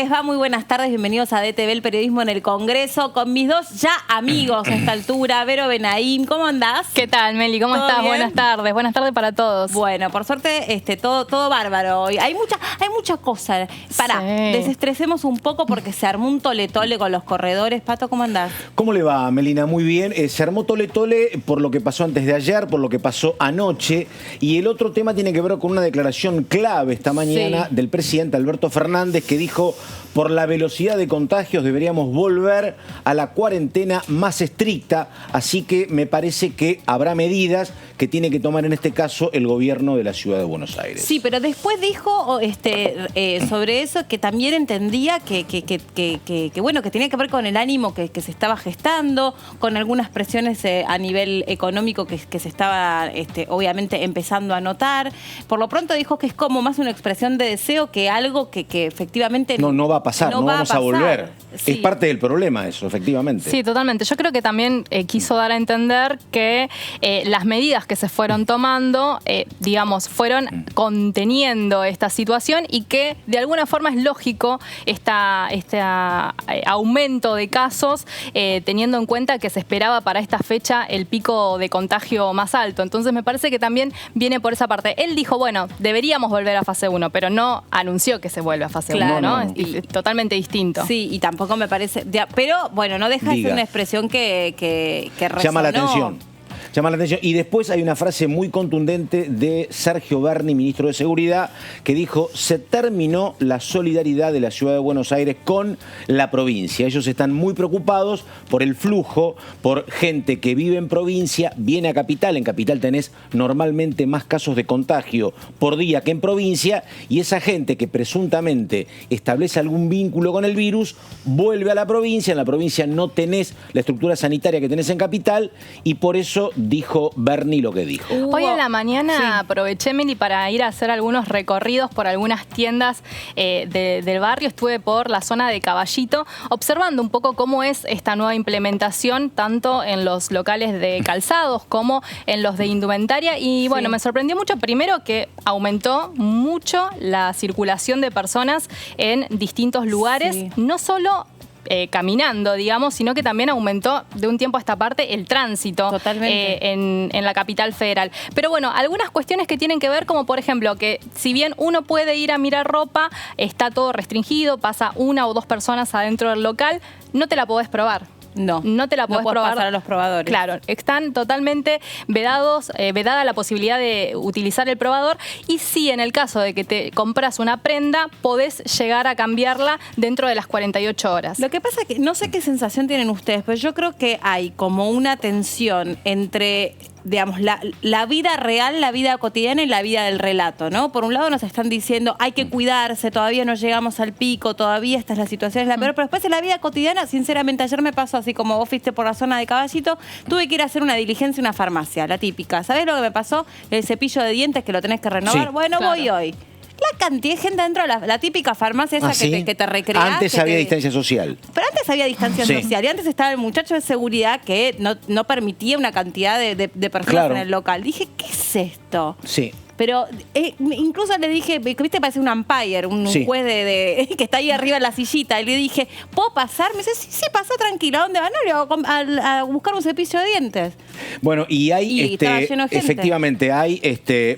les va? Muy buenas tardes, bienvenidos a DTV, el periodismo en el Congreso, con mis dos ya amigos a esta altura. Vero Benaim, ¿cómo andás? ¿Qué tal, Meli? ¿Cómo estás? Buenas tardes para todos. Bueno, por suerte, todo bárbaro hoy. Hay mucha cosa. Pará, desestresemos un poco porque se armó un tole-tole con los corredores. Pato, ¿cómo andás? ¿Cómo le va, Melina? Muy bien. Se armó tole-tole por lo que pasó antes de ayer, por lo que pasó anoche. Y el otro tema tiene que ver con una declaración clave esta mañana del presidente Alberto Fernández, que dijo: por la velocidad de contagios deberíamos volver a la cuarentena más estricta, así que me parece que habrá medidas que tiene que tomar en este caso el gobierno de la Ciudad de Buenos Aires. Sí, pero después dijo sobre eso que también entendía que bueno, que tenía que ver con el ánimo que se estaba gestando, con algunas presiones a nivel económico que se estaba obviamente empezando a notar. Por lo pronto dijo que es como más una expresión de deseo que algo que efectivamente no va a pasar, no vamos a volver. Sí. Es parte del problema eso, efectivamente. Sí, totalmente. Yo creo que también quiso dar a entender que las medidas que se fueron tomando, digamos, fueron conteniendo esta situación y que de alguna forma es lógico este aumento de casos, teniendo en cuenta que se esperaba para esta fecha el pico de contagio más alto. Entonces me parece que también viene por esa parte. Él dijo, bueno, deberíamos volver a fase 1, pero no anunció que se vuelve a fase 1, ¿no? Es totalmente distinto. Sí, y tampoco me parece... Pero, bueno, no deja de ser una expresión que resonó. Llama la atención. Llama la atención. Y después hay una frase muy contundente de Sergio Berni, ministro de Seguridad, que dijo: se terminó la solidaridad de la Ciudad de Buenos Aires con la provincia. Ellos están muy preocupados por el flujo, por gente que vive en provincia, viene a Capital. En Capital tenés normalmente más casos de contagio por día que en provincia, y esa gente que presuntamente establece algún vínculo con el virus vuelve a la provincia. En la provincia no tenés la estructura sanitaria que tenés en Capital, y por eso dijo Berni lo que dijo. Hoy en la mañana aproveché, Meli, para ir a hacer algunos recorridos por algunas tiendas del barrio. Estuve por la zona de Caballito, observando un poco cómo es esta nueva implementación, tanto en los locales de calzados como en los de indumentaria. Y bueno, me sorprendió mucho, primero, que aumentó mucho la circulación de personas en distintos lugares, no solo caminando, digamos, sino que también aumentó de un tiempo a esta parte el tránsito en la capital federal. Pero bueno, algunas cuestiones que tienen que ver, como por ejemplo, que si bien uno puede ir a mirar ropa, está todo restringido, pasa una o dos personas adentro del local, no te la podés probar. No te la podés probar. Pasar a los probadores. Claro, están totalmente vedada la posibilidad de utilizar el probador, y sí, en el caso de que te compras una prenda, podés llegar a cambiarla dentro de las 48 horas. Lo que pasa es que no sé qué sensación tienen ustedes, pero yo creo que hay como una tensión entre, digamos, la vida real, la vida cotidiana y la vida del relato, ¿no? Por un lado nos están diciendo hay que cuidarse, todavía no llegamos al pico, todavía esta es la situación, es la peor, pero después en la vida cotidiana, sinceramente, ayer me pasó así como vos fuiste por la zona de Caballito, tuve que ir a hacer una diligencia en una farmacia, la típica. ¿Sabés lo que me pasó? El cepillo de dientes que lo tenés que renovar. Sí, bueno, claro. Voy hoy. La cantidad de gente dentro de la típica farmacia esa que te recrea. Antes había distancia social. Pero antes había distancia social. Y antes estaba el muchacho de seguridad que no permitía una cantidad de personas en el local. Dije, ¿qué es esto? Sí. Pero incluso le dije, viste, parece un umpire, un juez que está ahí arriba en la sillita. Y le dije, ¿puedo pasar? Me dice, sí, pasa tranquilo. ¿A dónde van? No, le voy a buscar un cepillo de dientes. Bueno, y hay, efectivamente, hay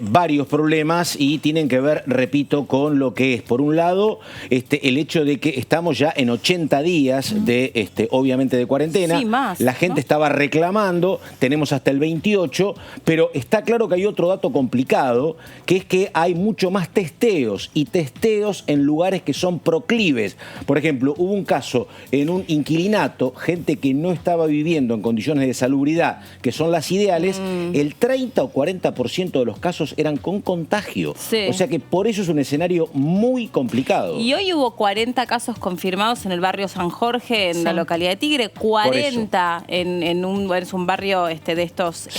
varios problemas y tienen que ver, repito, con lo que es, por un lado, el hecho de que estamos ya en 80 días de, obviamente, de cuarentena. Sí, más, la gente estaba reclamando, tenemos hasta el 28, pero está claro que hay otro dato complicado, que es que hay mucho más testeos, y testeos en lugares que son proclives. Por ejemplo, hubo un caso en un inquilinato, gente que no estaba viviendo en condiciones de salubridad, que son las ideales, el 30 o 40% de los casos eran con contagio. O sea que por eso es un escenario muy complicado. Y hoy hubo 40 casos confirmados en el barrio San Jorge, en la localidad de Tigre, 40 es un barrio de estos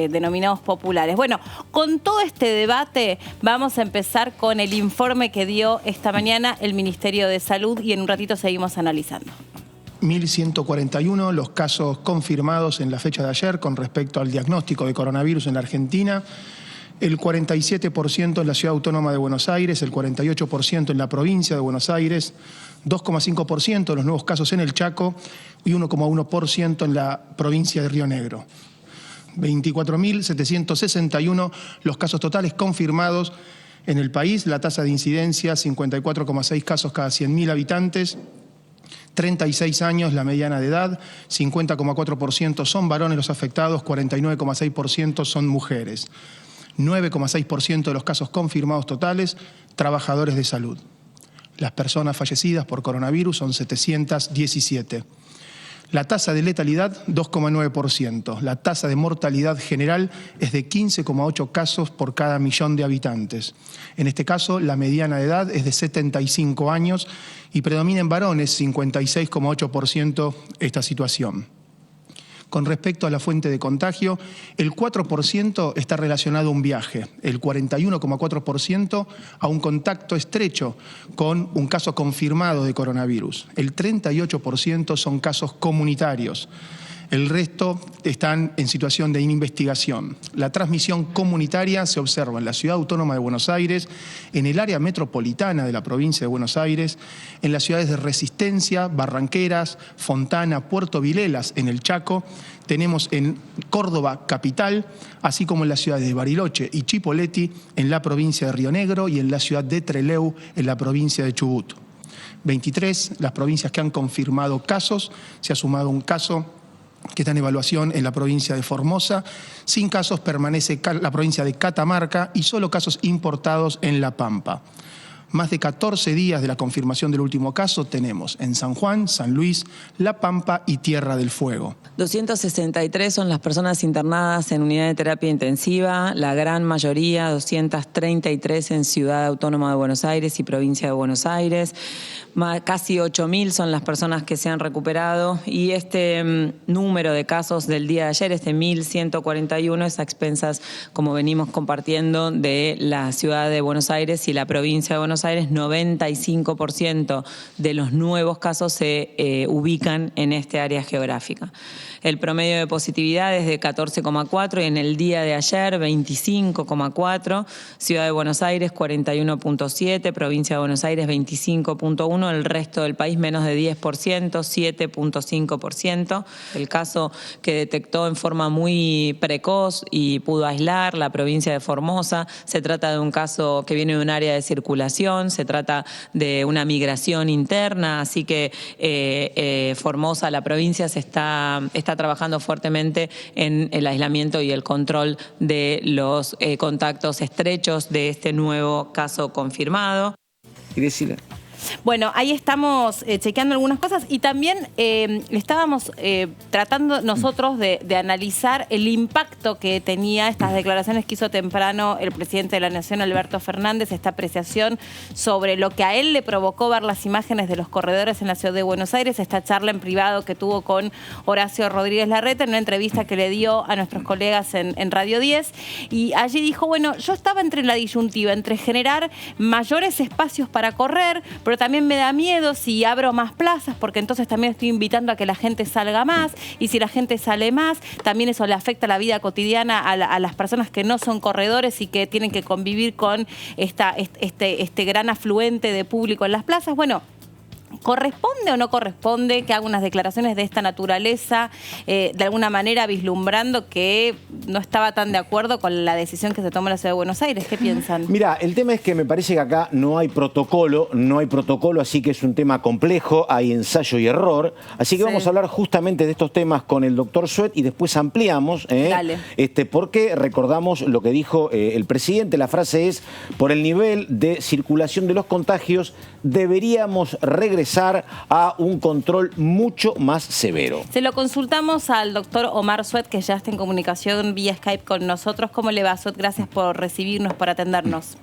denominados populares. Bueno, con todo este debate vamos a empezar con el informe que dio esta mañana el Ministerio de Salud, y en un ratito seguimos analizando. 1.141 los casos confirmados en la fecha de ayer con respecto al diagnóstico de coronavirus en la Argentina. el 47% en la Ciudad Autónoma de Buenos Aires, el 48% en la provincia de Buenos Aires, 2,5% de los nuevos casos en el Chaco y 1,1% en la provincia de Río Negro. 24.761 los casos totales confirmados en el país, la tasa de incidencia 54,6 casos cada 100.000 habitantes, 36 años la mediana de edad, 50,4% son varones los afectados, 49,6% son mujeres. 9,6% de los casos confirmados totales, trabajadores de salud. Las personas fallecidas por coronavirus son 717. La tasa de letalidad, 2,9%. La tasa de mortalidad general es de 15,8 casos por cada millón de habitantes. En este caso, la mediana de edad es de 75 años y predomina en varones, 56,8% esta situación. Con respecto a la fuente de contagio, el 4% está relacionado a un viaje, el 41,4% a un contacto estrecho con un caso confirmado de coronavirus, el 38% son casos comunitarios. El resto están en situación de investigación. La transmisión comunitaria se observa en la Ciudad Autónoma de Buenos Aires, en el área metropolitana de la provincia de Buenos Aires, en las ciudades de Resistencia, Barranqueras, Fontana, Puerto Vilelas, en el Chaco. Tenemos en Córdoba capital, así como en las ciudades de Bariloche y Chipoleti, en la provincia de Río Negro y en la ciudad de Trelew, en la provincia de Chubut. 23, las provincias que han confirmado casos, se ha sumado un caso que está en evaluación en la provincia de Formosa. Sin casos permanece la provincia de Catamarca y solo casos importados en La Pampa. Más de 14 días de la confirmación del último caso tenemos en San Juan, San Luis, La Pampa y Tierra del Fuego. 263 son las personas internadas en unidad de terapia intensiva, la gran mayoría, 233 en Ciudad Autónoma de Buenos Aires y Provincia de Buenos Aires. Casi 8.000 son las personas que se han recuperado y este número de casos del día de ayer, este 1.141, es a expensas, como venimos compartiendo, de la Ciudad de Buenos Aires y la Provincia de Buenos Aires. 95% de los nuevos casos se ubican en este área geográfica. El promedio de positividad es de 14,4 y en el día de ayer 25,4. Ciudad de Buenos Aires 41,7, Provincia de Buenos Aires 25,1, el resto del país menos de 10%, 7,5%. El caso que detectó en forma muy precoz y pudo aislar la provincia de Formosa, se trata de un caso que viene de un área de circulación, se trata de una migración interna, así que Formosa, la provincia, está trabajando fuertemente en el aislamiento y el control de los contactos estrechos de este nuevo caso confirmado. Y decirle. Bueno, ahí estamos chequeando algunas cosas y también estábamos tratando nosotros de analizar el impacto que tenía estas declaraciones que hizo temprano el presidente de la Nación, Alberto Fernández, esta apreciación sobre lo que a él le provocó ver las imágenes de los corredores en la Ciudad de Buenos Aires, esta charla en privado que tuvo con Horacio Rodríguez Larreta en una entrevista que le dio a nuestros colegas en Radio 10, y allí dijo, bueno, yo estaba entre la disyuntiva, entre generar mayores espacios para correr, pero también me da miedo si abro más plazas, porque entonces también estoy invitando a que la gente salga más, y si la gente sale más, también eso le afecta la vida cotidiana a las personas que no son corredores y que tienen que convivir con este gran afluente de público en las plazas. Bueno, ¿corresponde o no corresponde que haga unas declaraciones de esta naturaleza, de alguna manera vislumbrando que no estaba tan de acuerdo con la decisión que se tomó en la Ciudad de Buenos Aires? ¿Qué piensan? Mira, el tema es que me parece que acá no hay protocolo, así que es un tema complejo, hay ensayo y error. Así que vamos a hablar justamente de estos temas con el doctor Suet y después ampliamos. Dale. Porque recordamos lo que dijo el presidente, la frase es, por el nivel de circulación de los contagios, deberíamos regresar a un control mucho más severo. Se lo consultamos al doctor Omar Suet, que ya está en comunicación vía Skype con nosotros. ¿Cómo le va, Suet? Gracias por recibirnos, por atendernos.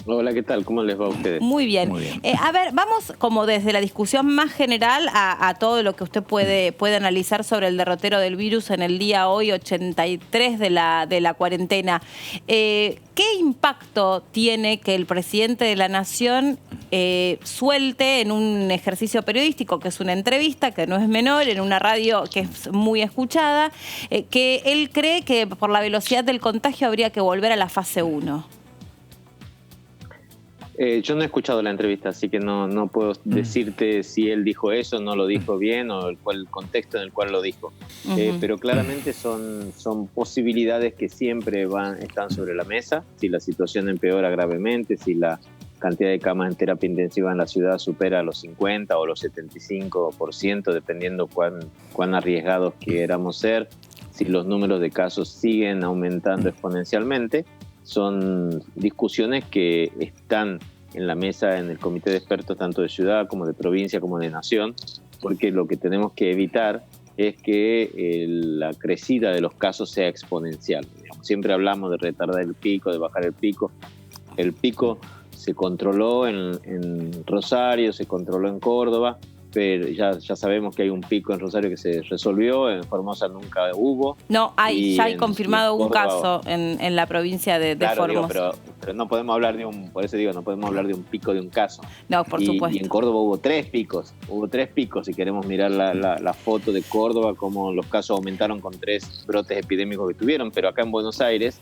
Hola, ¿qué tal? ¿Cómo les va a ustedes? Muy bien. Muy bien. A ver, vamos como desde la discusión más general a todo lo que usted puede analizar sobre el derrotero del virus en el día hoy 83 de la cuarentena. ¿Qué impacto tiene que el presidente de la Nación suelte en un ejercicio periodístico, que es una entrevista, que no es menor, en una radio que es muy escuchada, que él cree que por la velocidad del contagio habría que volver a la fase 1. Yo no he escuchado la entrevista, así que no puedo decirte si él dijo eso, no lo dijo bien o el contexto en el cual lo dijo. Pero claramente son posibilidades que siempre están sobre la mesa. Si la situación empeora gravemente, si la cantidad de camas en terapia intensiva en la ciudad supera los 50 o los 75%, dependiendo cuán arriesgados queramos ser, si los números de casos siguen aumentando exponencialmente, son discusiones que están en la mesa en el comité de expertos tanto de ciudad como de provincia como de nación, porque lo que tenemos que evitar es que la crecida de los casos sea exponencial. Siempre hablamos de retardar el pico, de bajar el pico. El pico se controló en Rosario, se controló en Córdoba, pero ya sabemos que hay un pico en Rosario que se resolvió, en Formosa nunca hubo. No, ya hay confirmado un caso en la provincia de Formosa. Digo, pero no podemos hablar por eso digo, no podemos hablar de un pico de un caso. No, por supuesto. Y en Córdoba hubo 3 picos, si queremos mirar la foto de Córdoba, cómo los casos aumentaron con 3 brotes epidémicos que tuvieron, pero acá en Buenos Aires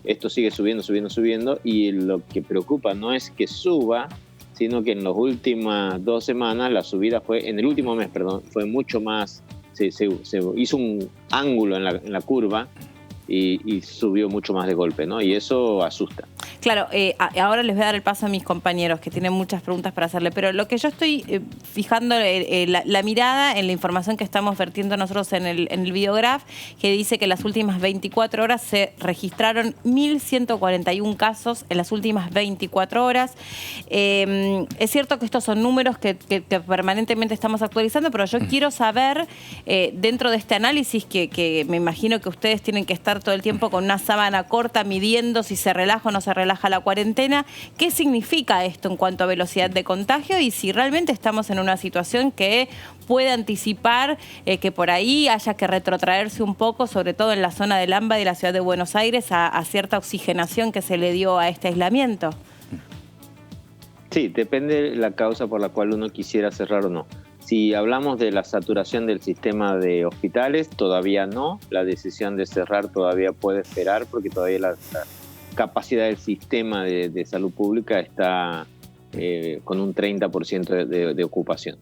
esto sigue subiendo, y lo que preocupa no es que suba, sino que en las últimas 2 semanas la subida en el último mes, fue mucho más, se hizo un ángulo en la curva y subió mucho más de golpe, ¿no? Y eso asusta. Claro, ahora les voy a dar el paso a mis compañeros que tienen muchas preguntas para hacerle, pero lo que yo estoy fijando la mirada en la información que estamos vertiendo nosotros en el videograph, que dice que en las últimas 24 horas se registraron 1.141 casos en las últimas 24 horas. Es cierto que estos son números que permanentemente estamos actualizando, pero yo quiero saber, dentro de este análisis que me imagino que ustedes tienen que estar todo el tiempo con una sábana corta midiendo si se relaja o no se relaja la cuarentena, ¿qué significa esto en cuanto a velocidad de contagio y si realmente estamos en una situación que puede anticipar que por ahí haya que retrotraerse un poco, sobre todo en la zona del AMBA y de la ciudad de Buenos Aires, a cierta oxigenación que se le dio a este aislamiento? Sí, depende la causa por la cual uno quisiera cerrar o no. Si hablamos de la saturación del sistema de hospitales, todavía no. La decisión de cerrar todavía puede esperar porque todavía la capacidad del sistema de salud pública está con un 30% de ocupación.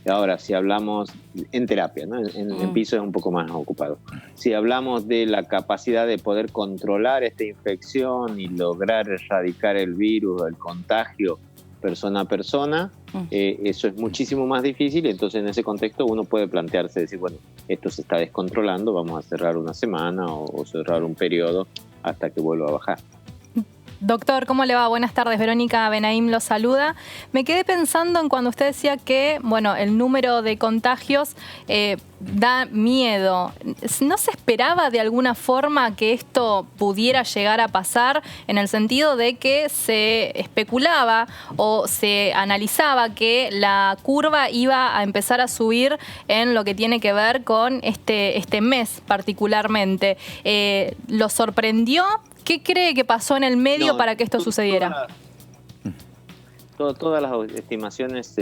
Ahora, si hablamos en terapia, ¿no? En piso es un poco más ocupado. Si hablamos de la capacidad de poder controlar esta infección y lograr erradicar el virus, el contagio persona a persona, eso es muchísimo más difícil. Entonces, en ese contexto uno puede plantearse, decir, bueno, esto se está descontrolando, vamos a cerrar una semana o cerrar un periodo hasta que vuelva a bajar. Doctor, ¿cómo le va? Buenas tardes, Verónica Benaim lo saluda. Me quedé pensando en cuando usted decía que, bueno, el número de contagios da miedo. ¿No se esperaba de alguna forma que esto pudiera llegar a pasar en el sentido de que se especulaba o se analizaba que la curva iba a empezar a subir en lo que tiene que ver con este mes particularmente? ¿Lo sorprendió? ¿Qué cree que pasó en el medio para que esto sucediera? Todas las estimaciones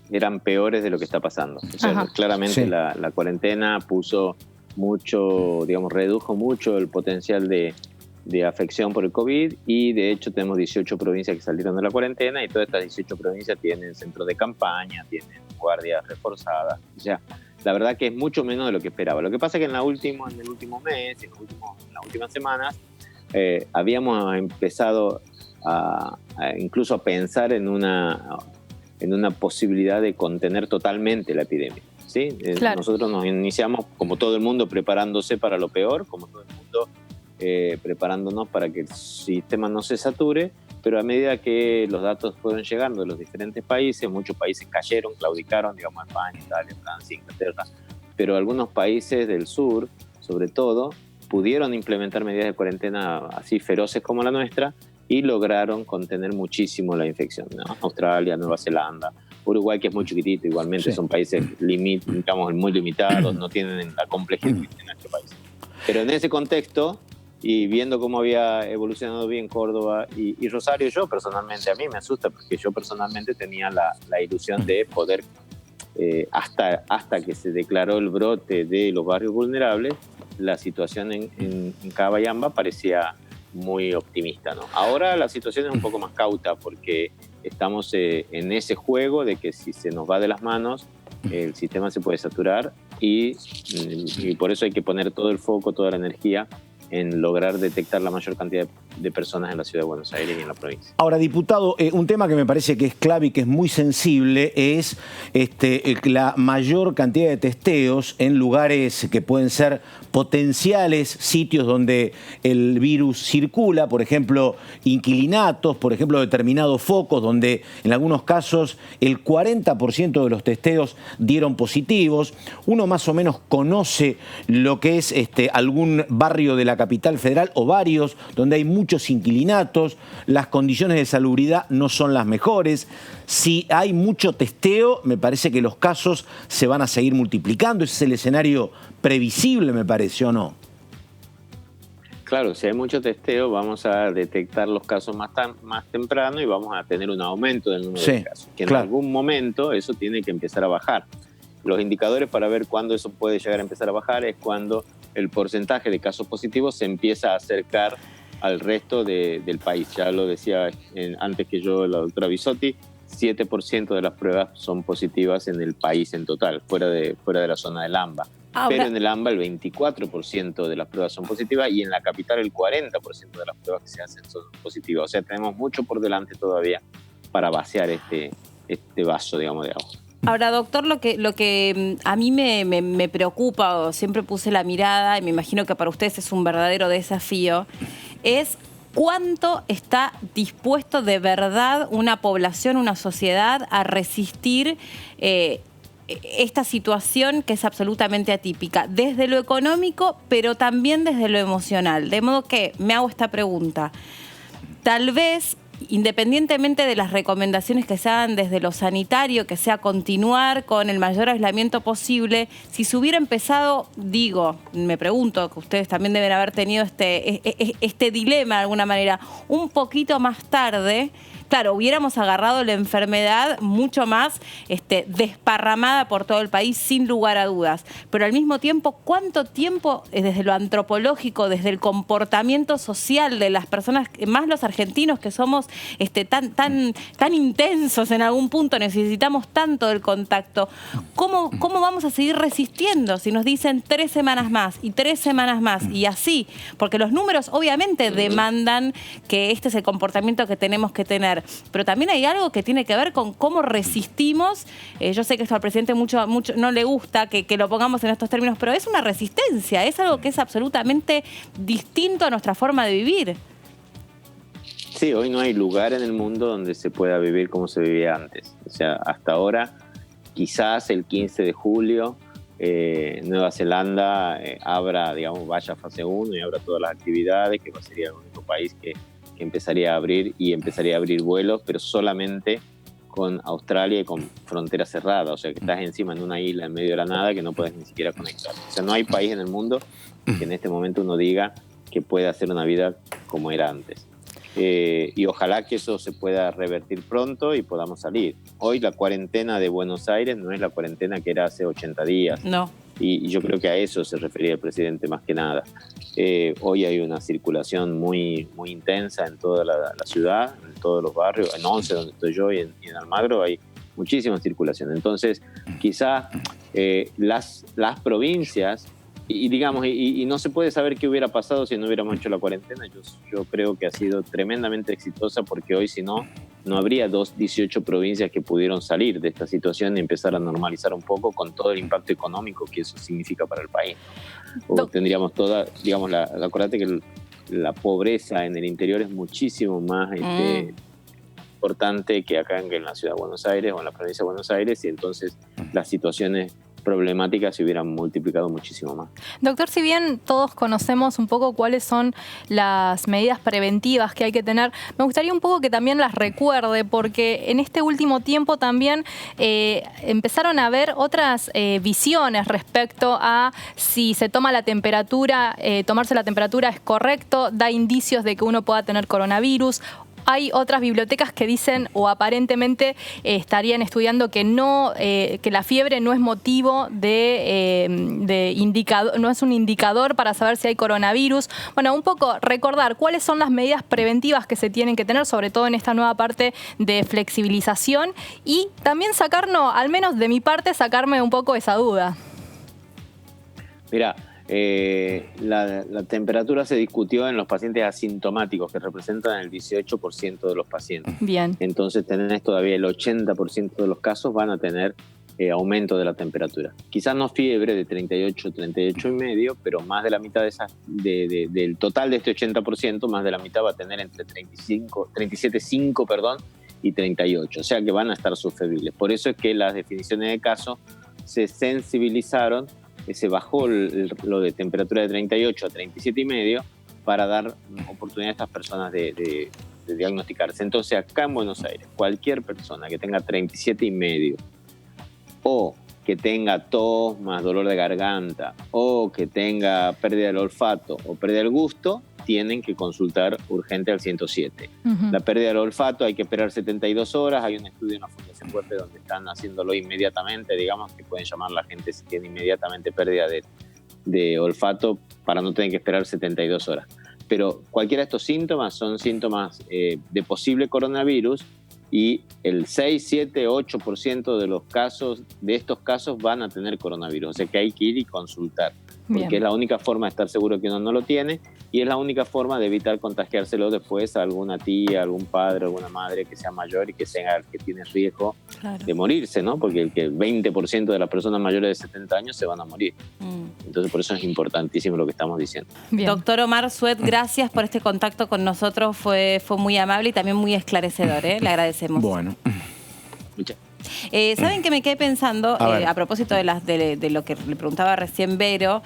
eran peores de lo que está pasando. O sea, claramente la cuarentena puso mucho, redujo mucho el potencial de afección por el COVID y de hecho tenemos 18 provincias que salieron de la cuarentena y todas estas 18 provincias tienen centros de campaña, tienen guardias reforzadas. O sea, la verdad que es mucho menos de lo que esperaba. Lo que pasa es que en el último mes, en las últimas semanas, habíamos empezado incluso a pensar en una posibilidad de contener totalmente la epidemia, ¿sí? Claro. Nosotros nos iniciamos, como todo el mundo, preparándose para lo peor, como todo el mundo preparándonos para que el sistema no se sature, pero a medida que los datos fueron llegando de los diferentes países, muchos países cayeron, claudicaron, España, Italia, Francia, Inglaterra, pero algunos países del sur, sobre todo, pudieron implementar medidas de cuarentena así feroces como la nuestra y lograron contener muchísimo la infección, ¿no? Australia, Nueva Zelanda, Uruguay, que es muy chiquitito, igualmente son países muy limitados, no tienen la complejidad que tiene nuestro país. Pero en ese contexto, y viendo cómo había evolucionado bien Córdoba y Rosario, yo personalmente, a mí me asusta porque yo personalmente tenía la ilusión de poder, hasta que se declaró el brote de los barrios vulnerables, la situación en Cabayamba parecía muy optimista, ¿no? Ahora la situación es un poco más cauta porque estamos en ese juego de que si se nos va de las manos, el sistema se puede saturar y por eso hay que poner todo el foco, toda la energía en lograr detectar la mayor cantidad de personas en la ciudad de Buenos Aires y en la provincia. Ahora, diputado, un tema que me parece que es clave y que es muy sensible es la mayor cantidad de testeos en lugares que pueden ser potenciales sitios donde el virus circula, por ejemplo, inquilinatos, por ejemplo, determinados focos donde en algunos casos el 40% de los testeos dieron positivos. Uno más o menos conoce lo que es algún barrio de la capital federal o varios donde hay muchos inquilinatos, las condiciones de salubridad no son las mejores. Si hay mucho testeo, me parece que los casos se van a seguir multiplicando. Ese es el escenario previsible, me parece, ¿o no? Claro, si hay mucho testeo, vamos a detectar los casos más temprano y vamos a tener un aumento del número de casos. Que en algún momento eso tiene que empezar a bajar. Los indicadores para ver cuándo eso puede llegar a empezar a bajar es cuando el porcentaje de casos positivos se empieza a acercar al resto del país. Ya lo decía antes que yo la doctora Bisotti, 7% de las pruebas son positivas en el país en total, fuera de la zona del AMBA. Pero en el AMBA el 24% de las pruebas son positivas y en la capital el 40% de las pruebas que se hacen son positivas. O sea, tenemos mucho por delante todavía para vaciar este vaso, digamos, de agua. Ahora, doctor, lo que a mí me preocupa, o siempre puse la mirada, y me imagino que para ustedes es un verdadero desafío, es cuánto está dispuesto de verdad una población, una sociedad a resistir esta situación que es absolutamente atípica, desde lo económico, pero también desde lo emocional. De modo que me hago esta pregunta. Tal vez, independientemente de las recomendaciones que se hagan desde lo sanitario, que sea continuar con el mayor aislamiento posible, si se hubiera empezado, me pregunto, que ustedes también deben haber tenido este dilema de alguna manera, un poquito más tarde, claro, hubiéramos agarrado la enfermedad mucho más desparramada por todo el país, sin lugar a dudas. Pero al mismo tiempo, ¿cuánto tiempo desde lo antropológico, desde el comportamiento social de las personas, más los argentinos que somos tan intensos en algún punto, necesitamos tanto del contacto? ¿Cómo vamos a seguir resistiendo si nos dicen 3 semanas más y 3 semanas más y así? Porque los números obviamente demandan que este es el comportamiento que tenemos que tener. Pero también hay algo que tiene que ver con cómo resistimos. Yo sé que esto al presidente mucho no le gusta que lo pongamos en estos términos, pero es una resistencia, es algo que es absolutamente distinto a nuestra forma de vivir. Sí, hoy no hay lugar en el mundo donde se pueda vivir como se vivía antes. O sea, hasta ahora, quizás el 15 de julio, Nueva Zelanda vaya a fase 1 y abra todas las actividades, que sería el único país que empezaría a abrir vuelos, pero solamente con Australia y con frontera cerrada. O sea, que estás encima en una isla en medio de la nada que no puedes ni siquiera conectar. O sea, no hay país en el mundo que en este momento uno diga que puede hacer una vida como era antes. Y ojalá que eso se pueda revertir pronto y podamos salir. Hoy la cuarentena de Buenos Aires no es la cuarentena que era hace 80 días. No. Y yo creo que a eso se refería el presidente más que nada. Hoy hay una circulación muy, muy intensa en toda la ciudad, en todos los barrios, en Once, donde estoy yo, y en Almagro hay muchísima circulación. Entonces, quizás las provincias, y no se puede saber qué hubiera pasado si no hubiéramos hecho la cuarentena. Yo creo que ha sido tremendamente exitosa porque hoy, si no habría 18 provincias que pudieron salir de esta situación y empezar a normalizar un poco con todo el impacto económico que eso significa para el país. O tendríamos toda, acuérdate que la pobreza en el interior es muchísimo más importante que acá en la ciudad de Buenos Aires o en la provincia de Buenos Aires, y entonces las situaciones problemática se hubieran multiplicado muchísimo más. Doctor, si bien todos conocemos un poco cuáles son las medidas preventivas que hay que tener, me gustaría un poco que también las recuerde, porque en este último tiempo también empezaron a haber otras visiones respecto a si se toma la temperatura, tomarse la temperatura es correcto, da indicios de que uno pueda tener coronavirus. Hay otras bibliotecas que dicen o aparentemente estarían estudiando que no, que la fiebre no es motivo de indicador, no es un indicador para saber si hay coronavirus. Bueno, un poco recordar cuáles son las medidas preventivas que se tienen que tener, sobre todo en esta nueva parte de flexibilización, y también sacarnos, al menos de mi parte, sacarme un poco esa duda. Mira, la temperatura se discutió en los pacientes asintomáticos, que representan el 18% de los pacientes. Bien. Entonces tenés todavía el 80% de los casos van a tener aumento de la temperatura. Quizás no fiebre de 38, 38 y medio, pero más de la mitad del total de este 80%, más de la mitad va a tener entre 37,5 y 38. O sea que van a estar susceptibles. Por eso es que las definiciones de caso se sensibilizaron, se bajó lo de temperatura de 38 a 37 y medio para dar oportunidad a estas personas de diagnosticarse. Entonces acá en Buenos Aires, cualquier persona que tenga 37 y medio o que tenga tos más dolor de garganta o que tenga pérdida del olfato o pérdida del gusto, tienen que consultar urgente al 107. La pérdida del olfato hay que esperar 72 horas. Hay un estudio en la Fundación Fuerte donde están haciéndolo inmediatamente, digamos, que pueden llamar a la gente si tiene inmediatamente pérdida de olfato para no tener que esperar 72 horas. Pero cualquiera de estos síntomas son síntomas de posible coronavirus, y el 6, 7, 8% de estos casos van a tener coronavirus. O sea que hay que ir y consultar. Porque Bien. es la única forma de estar seguro que uno no lo tiene, y es la única forma de evitar contagiárselo después a alguna tía, algún padre, alguna madre que sea mayor y que tiene riesgo de morirse, ¿no? Porque el 20% de las personas mayores de 70 años se van a morir. Entonces por eso es importantísimo lo que estamos diciendo. Bien. Doctor Omar Suet, gracias por este contacto con nosotros, fue muy amable y también muy esclarecedor, le agradecemos. Bueno. Muchas ¿Saben qué me quedé pensando A a propósito de lo que le preguntaba recién Vero?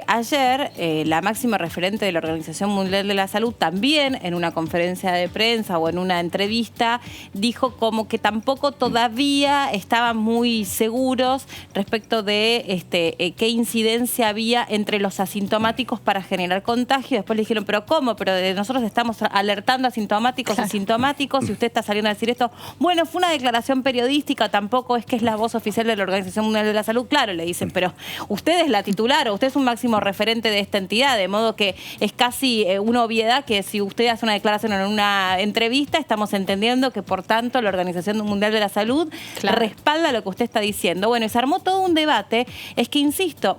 Ayer la máxima referente de la Organización Mundial de la Salud también en una conferencia de prensa o en una entrevista dijo como que tampoco todavía estaban muy seguros respecto de qué incidencia había entre los asintomáticos para generar contagio. Después le dijeron, ¿pero cómo? Pero nosotros estamos alertando a asintomáticos y asintomáticos y usted está saliendo a decir esto. Bueno, fue una declaración periodística, tampoco es que es la voz oficial de la Organización Mundial de la Salud. Claro, le dicen, pero usted es la titular o usted es un máximo referente de esta entidad, de modo que es casi una obviedad que si usted hace una declaración en una entrevista, estamos entendiendo que por tanto la Organización Mundial de la Salud respalda lo que usted está diciendo. Bueno, y se armó todo un debate. Es que, insisto,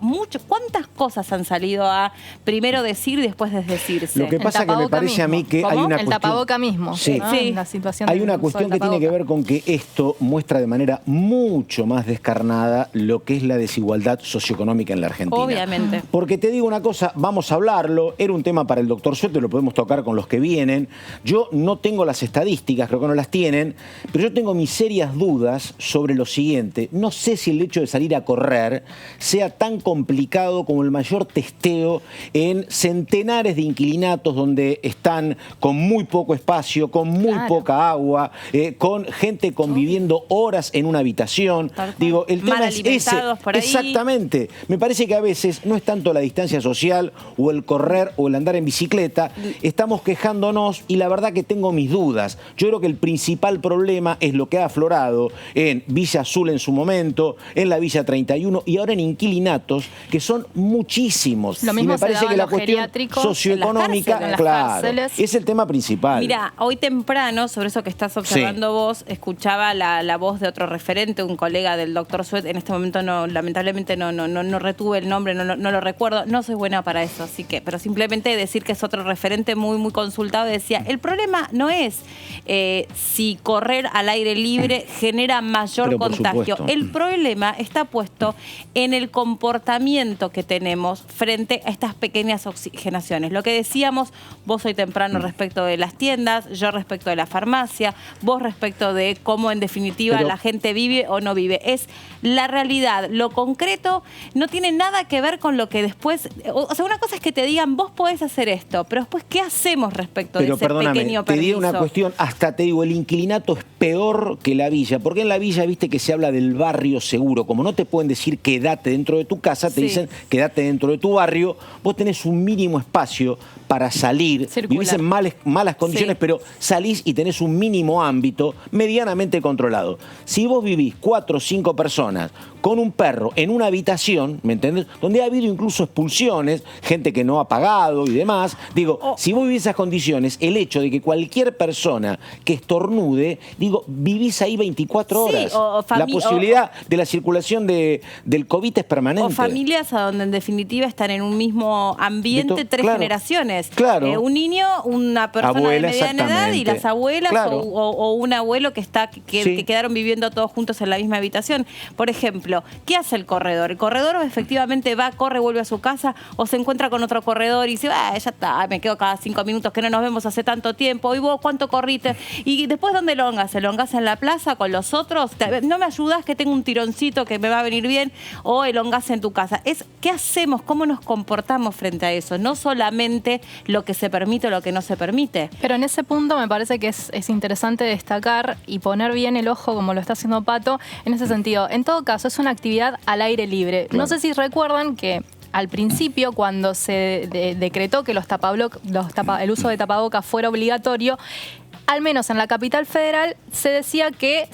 ¿cuántas cosas han salido a primero decir y después desdecirse? Lo que pasa es que me parece a mí que hay una el cuestión... tapaboca mismo. Sí. ¿no? Sí. La situación Hay del una uso cuestión del que tiene que tapaboca. ver con que esto muestra de manera mucho más descarnada lo que es la desigualdad socioeconómica en la Argentina. Obviamente. Porque te digo una cosa, vamos a hablarlo, era un tema para el doctor Suete, lo podemos tocar con los que vienen. Yo no tengo las estadísticas, creo que no las tienen, pero yo tengo mis serias dudas sobre lo siguiente. No sé si el hecho de salir a correr sea tan complicado como el mayor testeo en centenares de inquilinatos donde están con muy poco espacio, con muy poca agua, con gente conviviendo horas en una habitación. Digo, el tema es ese. Por ahí. Exactamente. Me parece que a veces no es tanto la distancia social o el correr o el andar en bicicleta. Estamos quejándonos y la verdad que tengo mis dudas. Yo creo que el principal problema es lo que ha aflorado en Villa Azul en su momento, en la Villa 31 y ahora en inquilinatos, que son muchísimos. Lo mismo y me parece que la cuestión geriátricos, socioeconómica, en las claro, cárceles. es el tema principal. Mira, hoy temprano, sobre eso que estás observando vos, escuchaba la voz de otro referente, un colega del doctor Suet. En este momento lamentablemente no retuve el nombre, no lo recuerdo. No soy buena para eso, así que, pero simplemente decir que es otro referente muy consultado, decía, el problema no es si correr al aire libre genera mayor Pero por contagio. supuesto. El problema está puesto en el comportamiento que tenemos frente a estas pequeñas oxigenaciones. Lo que decíamos vos hoy temprano respecto de las tiendas, yo respecto de la farmacia, vos respecto de cómo en definitiva Pero la gente vive o no vive. Es la realidad, lo concreto, no tiene nada que ver con lo que después... O sea, una cosa es que te digan, vos podés hacer esto, pero después, ¿qué hacemos respecto de ese pequeño permiso? Te digo una cuestión, hasta te digo, el inquilinato es peor que la villa, porque en la villa, viste que se habla del barrio seguro, como no te pueden decir quédate dentro de tu casa, te dicen quédate dentro de tu barrio, vos tenés un mínimo espacio para salir, vivís en malas condiciones, pero salís y tenés un mínimo ámbito medianamente controlado. Si vos vivís 4 o 5 personas con un perro en una habitación, ¿me entendés? Donde ha habido incluso expulsiones, gente que no ha pagado y demás. Digo, si vos vivís esas condiciones, el hecho de que cualquier persona que estornude, digo, vivís ahí 24 horas. La posibilidad de la circulación del COVID es permanente. O familias a donde en definitiva están en un mismo ambiente 3 generaciones. Claro. Un niño, una persona de mediana edad y las abuelas o un abuelo que quedaron viviendo todos juntos en la misma habitación. Por ejemplo, ¿qué hace el corredor? El corredor efectivamente va, corre, vuelve a su casa o se encuentra con otro corredor y dice, ya está, me quedo cada 5 minutos que no nos vemos hace tanto tiempo. ¿Y vos cuánto corriste? Y después, ¿dónde elongás? ¿Elongás en la plaza con los otros? ¿No me ayudás que tengo un tironcito que me va a venir bien? ¿O elongás en tu casa? ¿Qué hacemos? ¿Cómo nos comportamos frente a eso? No solamente lo que se permite o lo que no se permite. Pero en ese punto me parece que es interesante destacar y poner bien el ojo, como lo está haciendo Pato, en ese sentido. En todo caso, es una actividad al aire libre. No sé si recuerdan que al principio, cuando se decretó que el uso de tapabocas fuera obligatorio, al menos en la capital federal, se decía que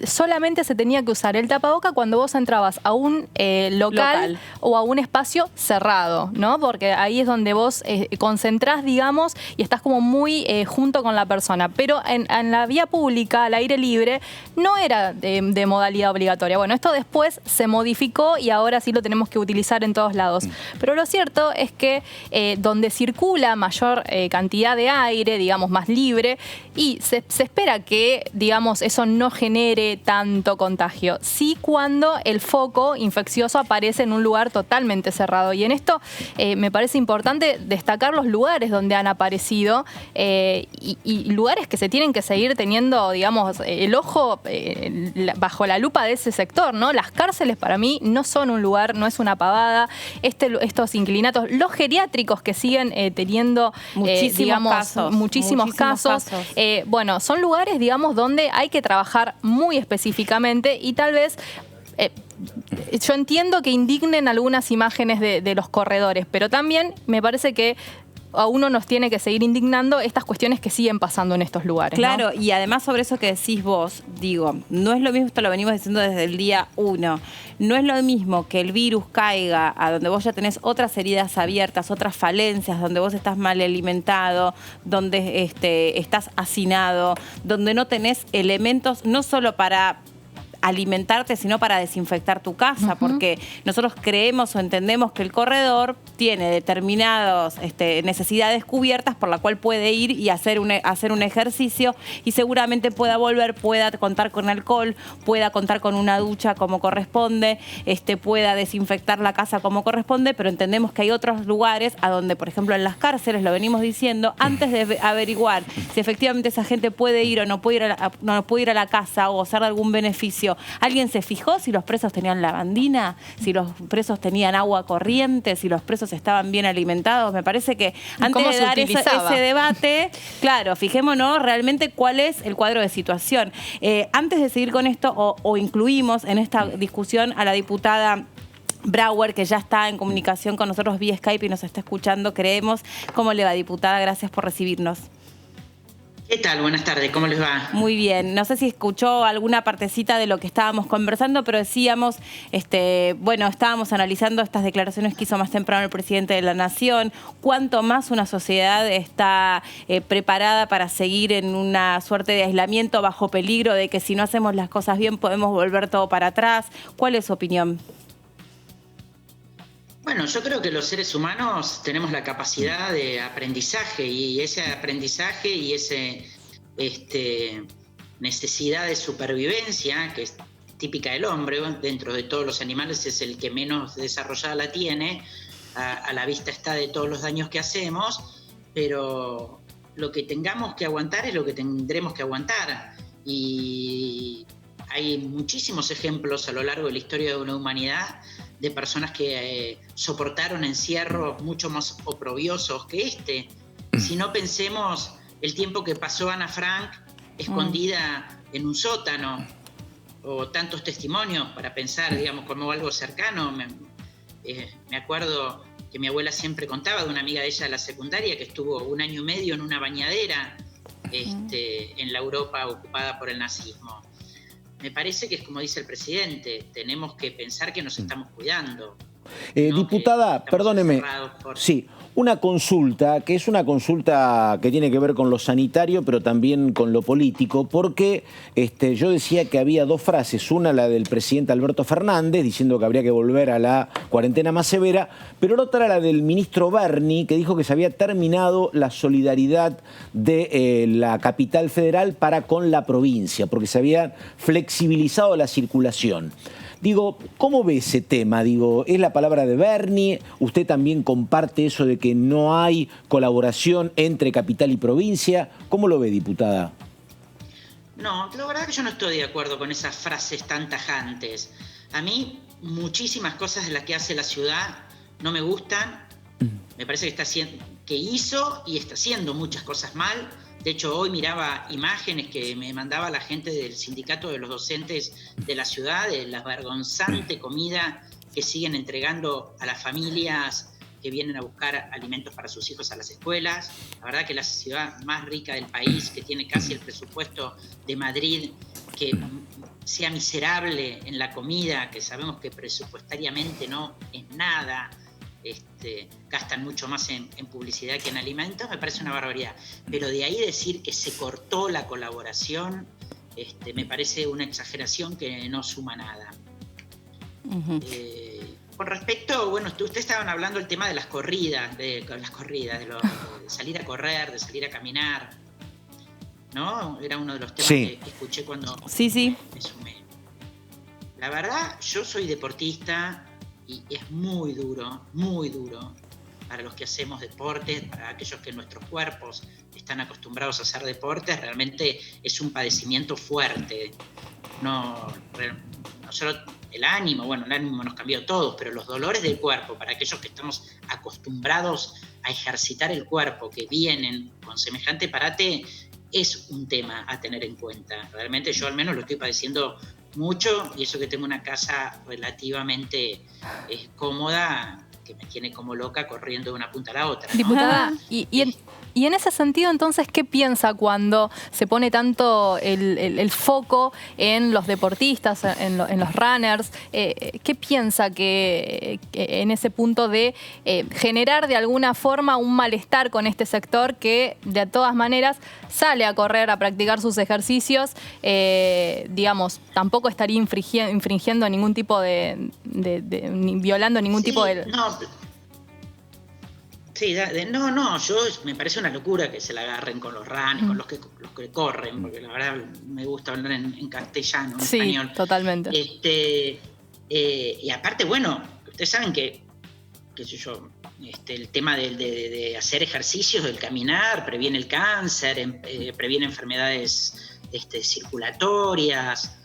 solamente se tenía que usar el tapaboca cuando vos entrabas a un local o a un espacio cerrado, ¿no? Porque ahí es donde vos concentrás, digamos, y estás como muy junto con la persona. Pero en la vía pública, al aire libre, no era de modalidad obligatoria. Bueno, esto después se modificó y ahora sí lo tenemos que utilizar en todos lados. Pero lo cierto es que donde circula mayor cantidad de aire, digamos, más libre, y se espera que, digamos, eso no genere tanto contagio. Sí, cuando el foco infeccioso aparece en un lugar totalmente cerrado. Y en esto me parece importante destacar los lugares donde han aparecido y lugares que se tienen que seguir teniendo, digamos, el ojo bajo la lupa de ese sector, ¿no? Las cárceles para mí no son un lugar, no es una pavada. Estos inquilinatos, los geriátricos que siguen teniendo muchísimos casos. Bueno, son lugares, digamos, donde hay que trabajar muy específicamente y tal vez... yo entiendo que indignen algunas imágenes de los corredores, pero también me parece que a uno nos tiene que seguir indignando estas cuestiones que siguen pasando en estos lugares. Claro, ¿no? Y además sobre eso que decís vos, digo, no es lo mismo, esto lo venimos diciendo desde el día 1, no es lo mismo que el virus caiga a donde vos ya tenés otras heridas abiertas, otras falencias, donde vos estás mal alimentado, donde estás hacinado, donde no tenés elementos no solo para alimentarte, sino para desinfectar tu casa, porque nosotros creemos o entendemos que el corredor tiene determinadas necesidades cubiertas por la cual puede ir y hacer un ejercicio y seguramente pueda volver, pueda contar con alcohol, pueda contar con una ducha como corresponde, pueda desinfectar la casa como corresponde, pero entendemos que hay otros lugares a donde, por ejemplo, en las cárceles, lo venimos diciendo, antes de averiguar si efectivamente esa gente puede ir o no puede ir a la casa o gozar de algún beneficio, ¿alguien se fijó si los presos tenían lavandina? ¿Si los presos tenían agua corriente? ¿Si los presos estaban bien alimentados? Me parece que antes de dar ese debate, claro, fijémonos realmente cuál es el cuadro de situación. Antes de seguir con esto, o incluimos en esta discusión a la diputada Brauer, que ya está en comunicación con nosotros vía Skype y nos está escuchando, creemos. ¿Cómo le va, diputada? Gracias por recibirnos. ¿Qué tal? Buenas tardes, ¿cómo les va? Muy bien. No sé si escuchó alguna partecita de lo que estábamos conversando, pero decíamos, estábamos analizando estas declaraciones que hizo más temprano el presidente de la Nación. ¿Cuánto más una sociedad está preparada para seguir en una suerte de aislamiento bajo peligro de que si no hacemos las cosas bien podemos volver todo para atrás? ¿Cuál es su opinión? Bueno, yo creo que los seres humanos tenemos la capacidad de aprendizaje y ese aprendizaje y ese necesidad de supervivencia, que es típica del hombre, dentro de todos los animales es el que menos desarrollada la tiene, a la vista está de todos los daños que hacemos, pero lo que tengamos que aguantar es lo que tendremos que aguantar. Y hay muchísimos ejemplos a lo largo de la historia de la humanidad de personas que soportaron encierros mucho más oprobiosos que este. Si no, pensemos el tiempo que pasó Ana Frank escondida en un sótano, o tantos testimonios para pensar, digamos, como algo cercano. Me acuerdo que mi abuela siempre contaba de una amiga de ella de la secundaria que estuvo 1 año y medio en una bañadera en la Europa ocupada por el nazismo. Me parece que es como dice el presidente, tenemos que pensar que nos estamos cuidando. Diputada, perdóneme. Sí, una consulta, que es una consulta que tiene que ver con lo sanitario, pero también con lo político, porque yo decía que había 2 frases, una la del presidente Alberto Fernández, diciendo que habría que volver a la cuarentena más severa, pero la otra la del ministro Berni, que dijo que se había terminado la solidaridad de la capital federal para con la provincia, porque se había flexibilizado la circulación. Digo, ¿cómo ve ese tema? Digo, ¿es la palabra de Berni? ¿Usted también comparte eso de que no hay colaboración entre capital y provincia? ¿Cómo lo ve, diputada? No, la verdad que yo no estoy de acuerdo con esas frases tan tajantes. A mí, muchísimas cosas de las que hace la ciudad no me gustan. Me parece que hizo y está haciendo muchas cosas mal. De hecho, hoy miraba imágenes que me mandaba la gente del sindicato de los docentes de la ciudad, de la vergonzante comida que siguen entregando a las familias que vienen a buscar alimentos para sus hijos a las escuelas. La verdad que la ciudad más rica del país, que tiene casi el presupuesto de Madrid, que sea miserable en la comida, que sabemos que presupuestariamente no es nada, gastan mucho más en publicidad que en alimentos, me parece una barbaridad. Pero de ahí decir que se cortó la colaboración, me parece una exageración que no suma nada. Con respecto, bueno, ustedes estaban hablando del tema de las corridas, de salir a correr, de salir a caminar, ¿no? Era uno de los temas que escuché cuando me sumé. La verdad, yo soy deportista y es muy duro para los que hacemos deportes, para aquellos que nuestros cuerpos están acostumbrados a hacer deportes, realmente es un padecimiento fuerte. No solo el ánimo, bueno, el ánimo nos cambió a todos, pero los dolores del cuerpo, para aquellos que estamos acostumbrados a ejercitar el cuerpo, que vienen con semejante parate, es un tema a tener en cuenta. Realmente yo al menos lo estoy padeciendo mucho, y eso que tengo una casa relativamente cómoda, que me tiene como loca corriendo de una punta a la otra, ¿no? Diputada, y en ese sentido, entonces, ¿qué piensa cuando se pone tanto el foco en los deportistas, en los runners? ¿Qué piensa que en ese punto de generar de alguna forma un malestar con este sector que de todas maneras sale a correr, a practicar sus ejercicios? Digamos, tampoco estaría infringiendo ningún tipo violando ningún tipo de... Yo me parece una locura que se la agarren con los runners, con los que corren, porque la verdad me gusta hablar en castellano, en español. Sí, totalmente. Y aparte, bueno, ustedes saben que el tema de hacer ejercicios, del caminar, previene el cáncer, previene enfermedades circulatorias.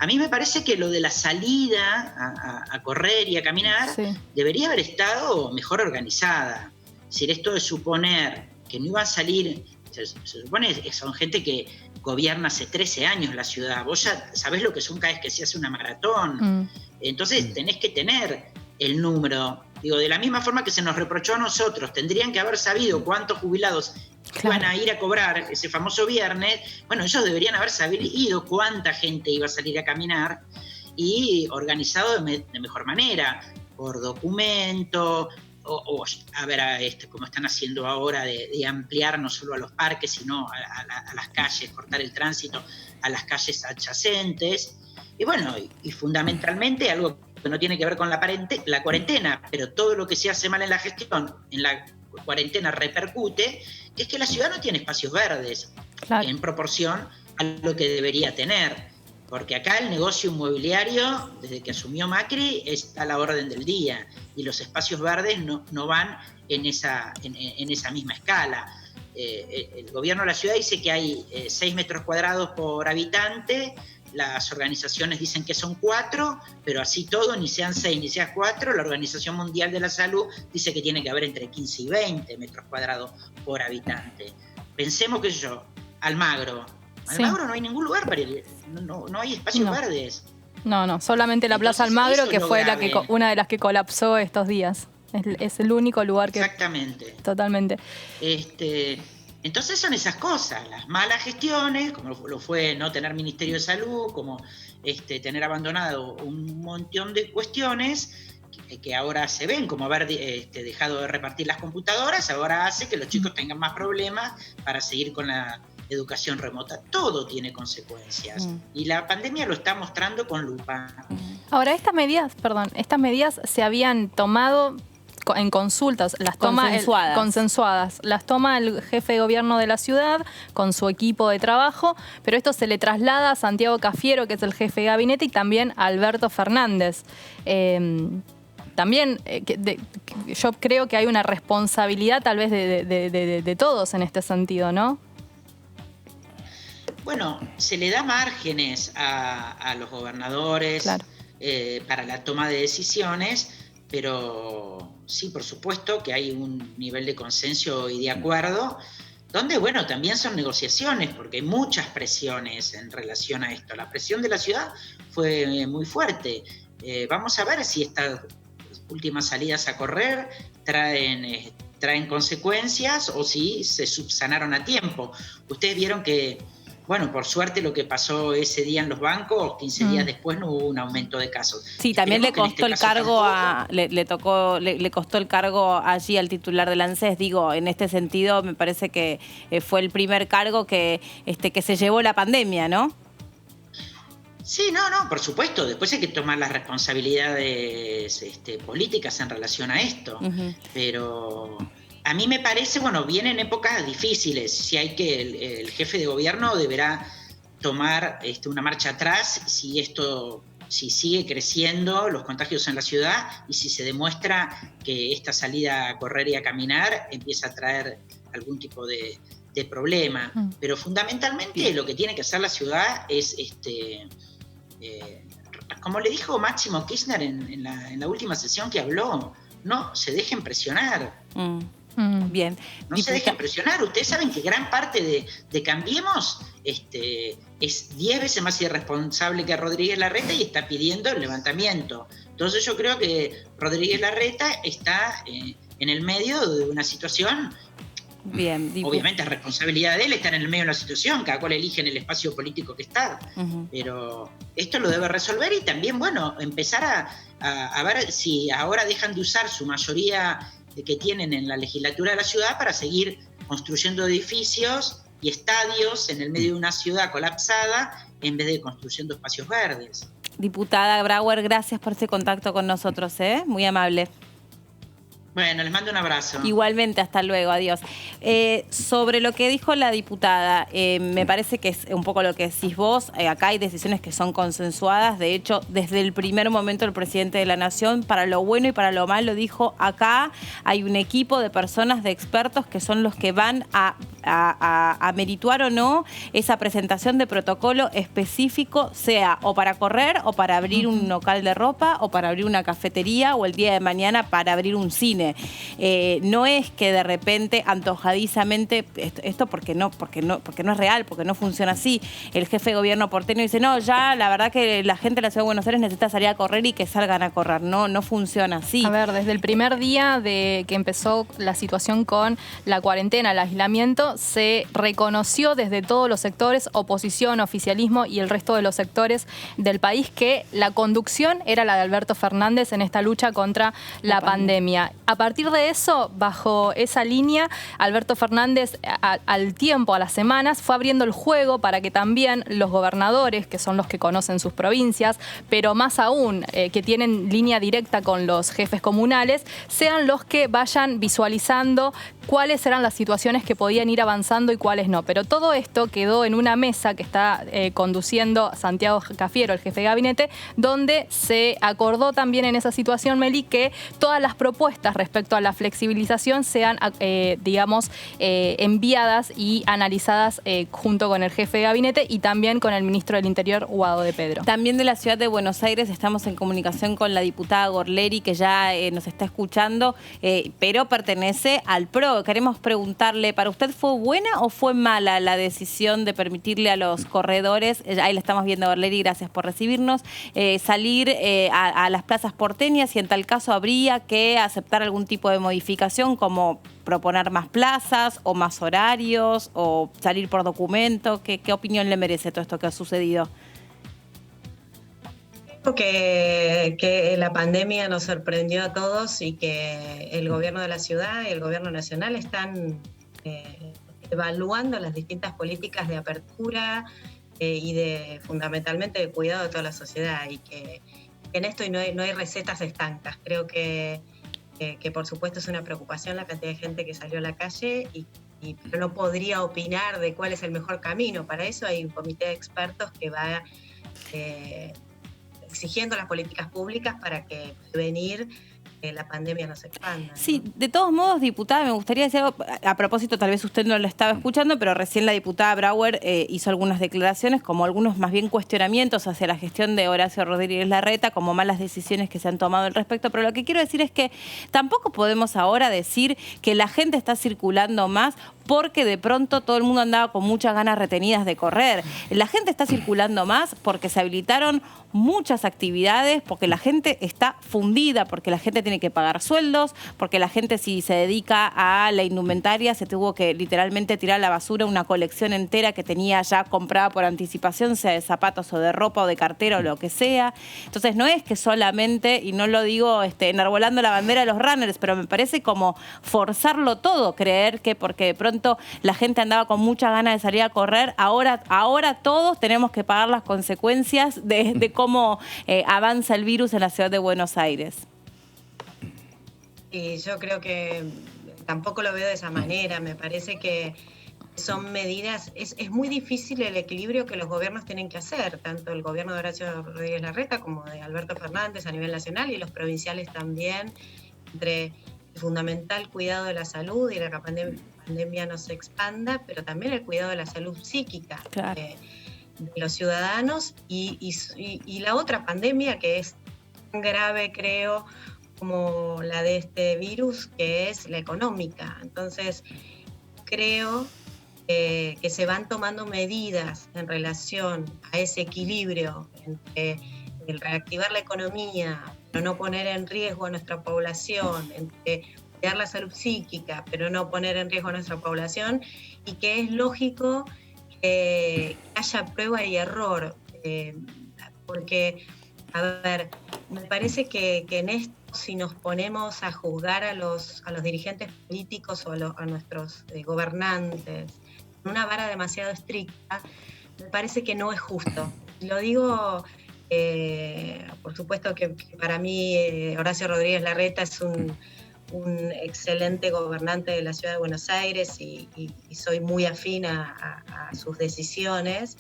A mí me parece que lo de la salida a correr y a caminar debería haber estado mejor organizada. Es decir, esto de suponer que no iba a salir, se supone que son gente que gobierna hace 13 años la ciudad. Vos ya sabés lo que son cada vez que se hace una maratón. Entonces tenés que tener el número. Digo, de la misma forma que se nos reprochó a nosotros, tendrían que haber sabido cuántos jubilados iban a ir a cobrar ese famoso viernes. Bueno, ellos deberían haber sabido cuánta gente iba a salir a caminar y organizado de mejor manera, por documento, o a ver, como están haciendo ahora, de ampliar no solo a los parques, sino a las calles, cortar el tránsito a las calles adyacentes. Y bueno, y fundamentalmente algo que no tiene que ver con la cuarentena, pero todo lo que se hace mal en la gestión, en la cuarentena repercute, es que la ciudad no tiene espacios verdes en proporción a lo que debería tener. Porque acá el negocio inmobiliario, desde que asumió Macri, está a la orden del día, y los espacios verdes no van en esa misma escala. El gobierno de la ciudad dice que hay 6 metros cuadrados por habitante, las organizaciones dicen que son 4, pero así todo, ni sean 6 ni sean 4, la Organización Mundial de la Salud dice que tiene que haber entre 15 y 20 metros cuadrados por habitante. Pensemos que Almagro no hay ningún lugar para ir, no hay espacios verdes. No, solamente la Plaza Almagro, que fue una de las que colapsó estos días. Es el único lugar que... Exactamente. Totalmente. Entonces son esas cosas, las malas gestiones, como lo fue no tener Ministerio de Salud, como tener abandonado un montón de cuestiones que ahora se ven, como haber dejado de repartir las computadoras, ahora hace que los chicos tengan más problemas para seguir con la educación remota. Todo tiene consecuencias y la pandemia lo está mostrando con lupa. Ahora, estas medidas se habían tomado en consultas, las toma consensuadas, las toma el jefe de gobierno de la ciudad con su equipo de trabajo, pero esto se le traslada a Santiago Cafiero, que es el jefe de gabinete, y también a Alberto Fernández. También yo creo que hay una responsabilidad tal vez de todos en este sentido, ¿no? Bueno, se le da márgenes a los gobernadores, claro, para la toma de decisiones, pero sí, por supuesto que hay un nivel de consenso y de acuerdo, donde, bueno, también son negociaciones, porque hay muchas presiones en relación a esto. La presión de la ciudad fue muy fuerte. Vamos a ver si estas últimas salidas a correr traen consecuencias o si se subsanaron a tiempo. Ustedes vieron que, bueno, por suerte lo que pasó ese día en los bancos, 15 días después no hubo un aumento de casos. Sí, también le costó el cargo le costó el cargo allí al titular del ANSES. Digo, en este sentido me parece que fue el primer cargo que se llevó la pandemia, ¿no? Sí, no, por supuesto. Después hay que tomar las responsabilidades políticas en relación a esto. Pero a mí me parece, bueno, vienen épocas difíciles. Si hay que, el jefe de gobierno deberá tomar una marcha atrás si sigue creciendo los contagios en la ciudad y si se demuestra que esta salida a correr y a caminar empieza a traer algún tipo de problema. Pero fundamentalmente lo que tiene que hacer la ciudad es, como le dijo Máximo Kirchner en la última sesión que habló, no se dejen presionar. Bien. No se dejen presionar. Ustedes saben que gran parte de Cambiemos es 10 veces más irresponsable que Rodríguez Larreta y está pidiendo el levantamiento. Entonces yo creo que Rodríguez Larreta está en el medio de una situación. Bien, obviamente es responsabilidad de él estar en el medio de una situación, cada cual elige en el espacio político que está, pero esto lo debe resolver y también, bueno, empezar a ver si ahora dejan de usar su mayoría que tienen en la legislatura de la ciudad para seguir construyendo edificios y estadios en el medio de una ciudad colapsada en vez de construyendo espacios verdes. Diputada Brauer, gracias por este contacto con nosotros, muy amable. Bueno, les mando un abrazo. Igualmente, hasta luego, adiós. Sobre lo que dijo la diputada, me parece que es un poco lo que decís vos. Acá hay decisiones que son consensuadas. De hecho, desde el primer momento el presidente de la Nación, para lo bueno y para lo malo, dijo: acá hay un equipo de personas, de expertos, que son los que van a merituar o no esa presentación de protocolo específico, sea o para correr o para abrir un local de ropa o para abrir una cafetería o el día de mañana para abrir un cine. No es que de repente antojadizamente esto porque no es real, porque no funciona así. El jefe de gobierno porteño dice: no, ya la verdad que la gente de la ciudad de Buenos Aires necesita salir a correr y que salgan a correr. No funciona así. A ver, desde el primer día de que empezó la situación con la cuarentena, el aislamiento, se reconoció desde todos los sectores, oposición, oficialismo y el resto de los sectores del país, que la conducción era la de Alberto Fernández en esta lucha contra la pandemia. A partir de eso, bajo esa línea, Alberto Fernández al tiempo, a las semanas, fue abriendo el juego para que también los gobernadores, que son los que conocen sus provincias, pero más aún que tienen línea directa con los jefes comunales, sean los que vayan visualizando cuáles eran las situaciones que podían ir avanzando y cuáles no. Pero todo esto quedó en una mesa que está conduciendo Santiago Cafiero, el jefe de gabinete, donde se acordó también en esa situación, Meli, que todas las propuestas respecto a la flexibilización sean, enviadas y analizadas junto con el jefe de gabinete y también con el ministro del Interior, Guado de Pedro. También de la ciudad de Buenos Aires estamos en comunicación con la diputada Gorleri, que ya nos está escuchando, pero pertenece al PRO. Queremos preguntarle, ¿para usted fue buena o fue mala la decisión de permitirle a los corredores, ahí la estamos viendo, Gorleri, gracias por recibirnos, salir a las plazas porteñas, y en tal caso habría que aceptar algún tipo de modificación, como proponer más plazas o más horarios o salir por documento? ¿Qué opinión le merece todo esto que ha sucedido? Creo que la pandemia nos sorprendió a todos y que el gobierno de la ciudad y el gobierno nacional están evaluando las distintas políticas de apertura y fundamentalmente de cuidado de toda la sociedad, y que en esto no hay recetas estancas. Creo que por supuesto es una preocupación la cantidad de gente que salió a la calle, pero no podría opinar de cuál es el mejor camino. Para eso hay un comité de expertos que va exigiendo las políticas públicas para que prevenir que la pandemia no se expanda, ¿no? Sí, de todos modos, diputada, me gustaría decir algo, a propósito, tal vez usted no lo estaba escuchando, pero recién la diputada Brauer hizo algunas declaraciones, como algunos más bien cuestionamientos hacia la gestión de Horacio Rodríguez Larreta, como malas decisiones que se han tomado al respecto, pero lo que quiero decir es que tampoco podemos ahora decir que la gente está circulando más porque de pronto todo el mundo andaba con muchas ganas retenidas de correr. La gente está circulando más porque se habilitaron muchas actividades, porque la gente está fundida, porque la gente tiene que pagar sueldos, porque la gente, si se dedica a la indumentaria, se tuvo que literalmente tirar a la basura una colección entera que tenía ya comprada por anticipación, sea de zapatos o de ropa o de cartera o lo que sea. Entonces no es que solamente, y no lo digo enarbolando la bandera de los runners, pero me parece como forzarlo todo, creer que porque de pronto la gente andaba con mucha ganas de salir a correr, ahora todos tenemos que pagar las consecuencias de cómo avanza el virus en la ciudad de Buenos Aires. Y yo creo que tampoco lo veo de esa manera. Me parece que son medidas, es muy difícil el equilibrio que los gobiernos tienen que hacer, tanto el gobierno de Horacio Rodríguez Larreta como de Alberto Fernández a nivel nacional, y los provinciales también, entre el fundamental cuidado de la salud y la pandemia no se expanda, pero también el cuidado de la salud psíquica, claro, de los ciudadanos, y la otra pandemia que es tan grave, creo, como la de este virus, que es la económica. Entonces, creo que se van tomando medidas en relación a ese equilibrio entre el reactivar la economía, pero no poner en riesgo a nuestra población, entre cuidar la salud psíquica, pero no poner en riesgo a nuestra población, y que es lógico que haya prueba y error, porque, a ver, me parece que en esto, si nos ponemos a juzgar a los dirigentes políticos o a nuestros gobernantes con una vara demasiado estricta, me parece que no es justo. Lo digo, por supuesto que para mí Horacio Rodríguez Larreta es un excelente gobernante de la ciudad de Buenos Aires y soy muy afín a sus decisiones,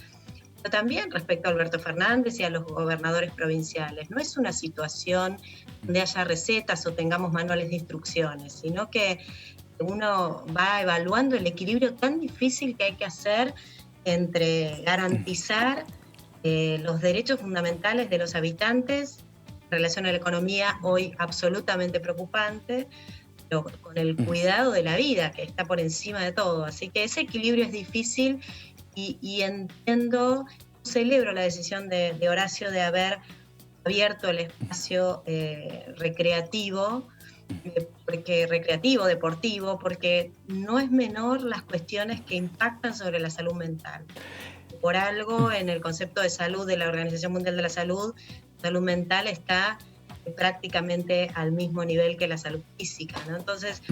pero también respecto a Alberto Fernández y a los gobernadores provinciales. No es una situación donde haya recetas o tengamos manuales de instrucciones, sino que uno va evaluando el equilibrio tan difícil que hay que hacer entre garantizar los derechos fundamentales de los habitantes en relación a la economía, hoy absolutamente preocupante, pero con el cuidado de la vida, que está por encima de todo. Así que ese equilibrio es difícil, y entiendo, celebro la decisión de Horacio de haber abierto el espacio recreativo, deportivo, porque no es menor las cuestiones que impactan sobre la salud mental. Por algo, en el concepto de salud de la Organización Mundial de la Salud mental está prácticamente al mismo nivel que la salud física, ¿no? Entonces,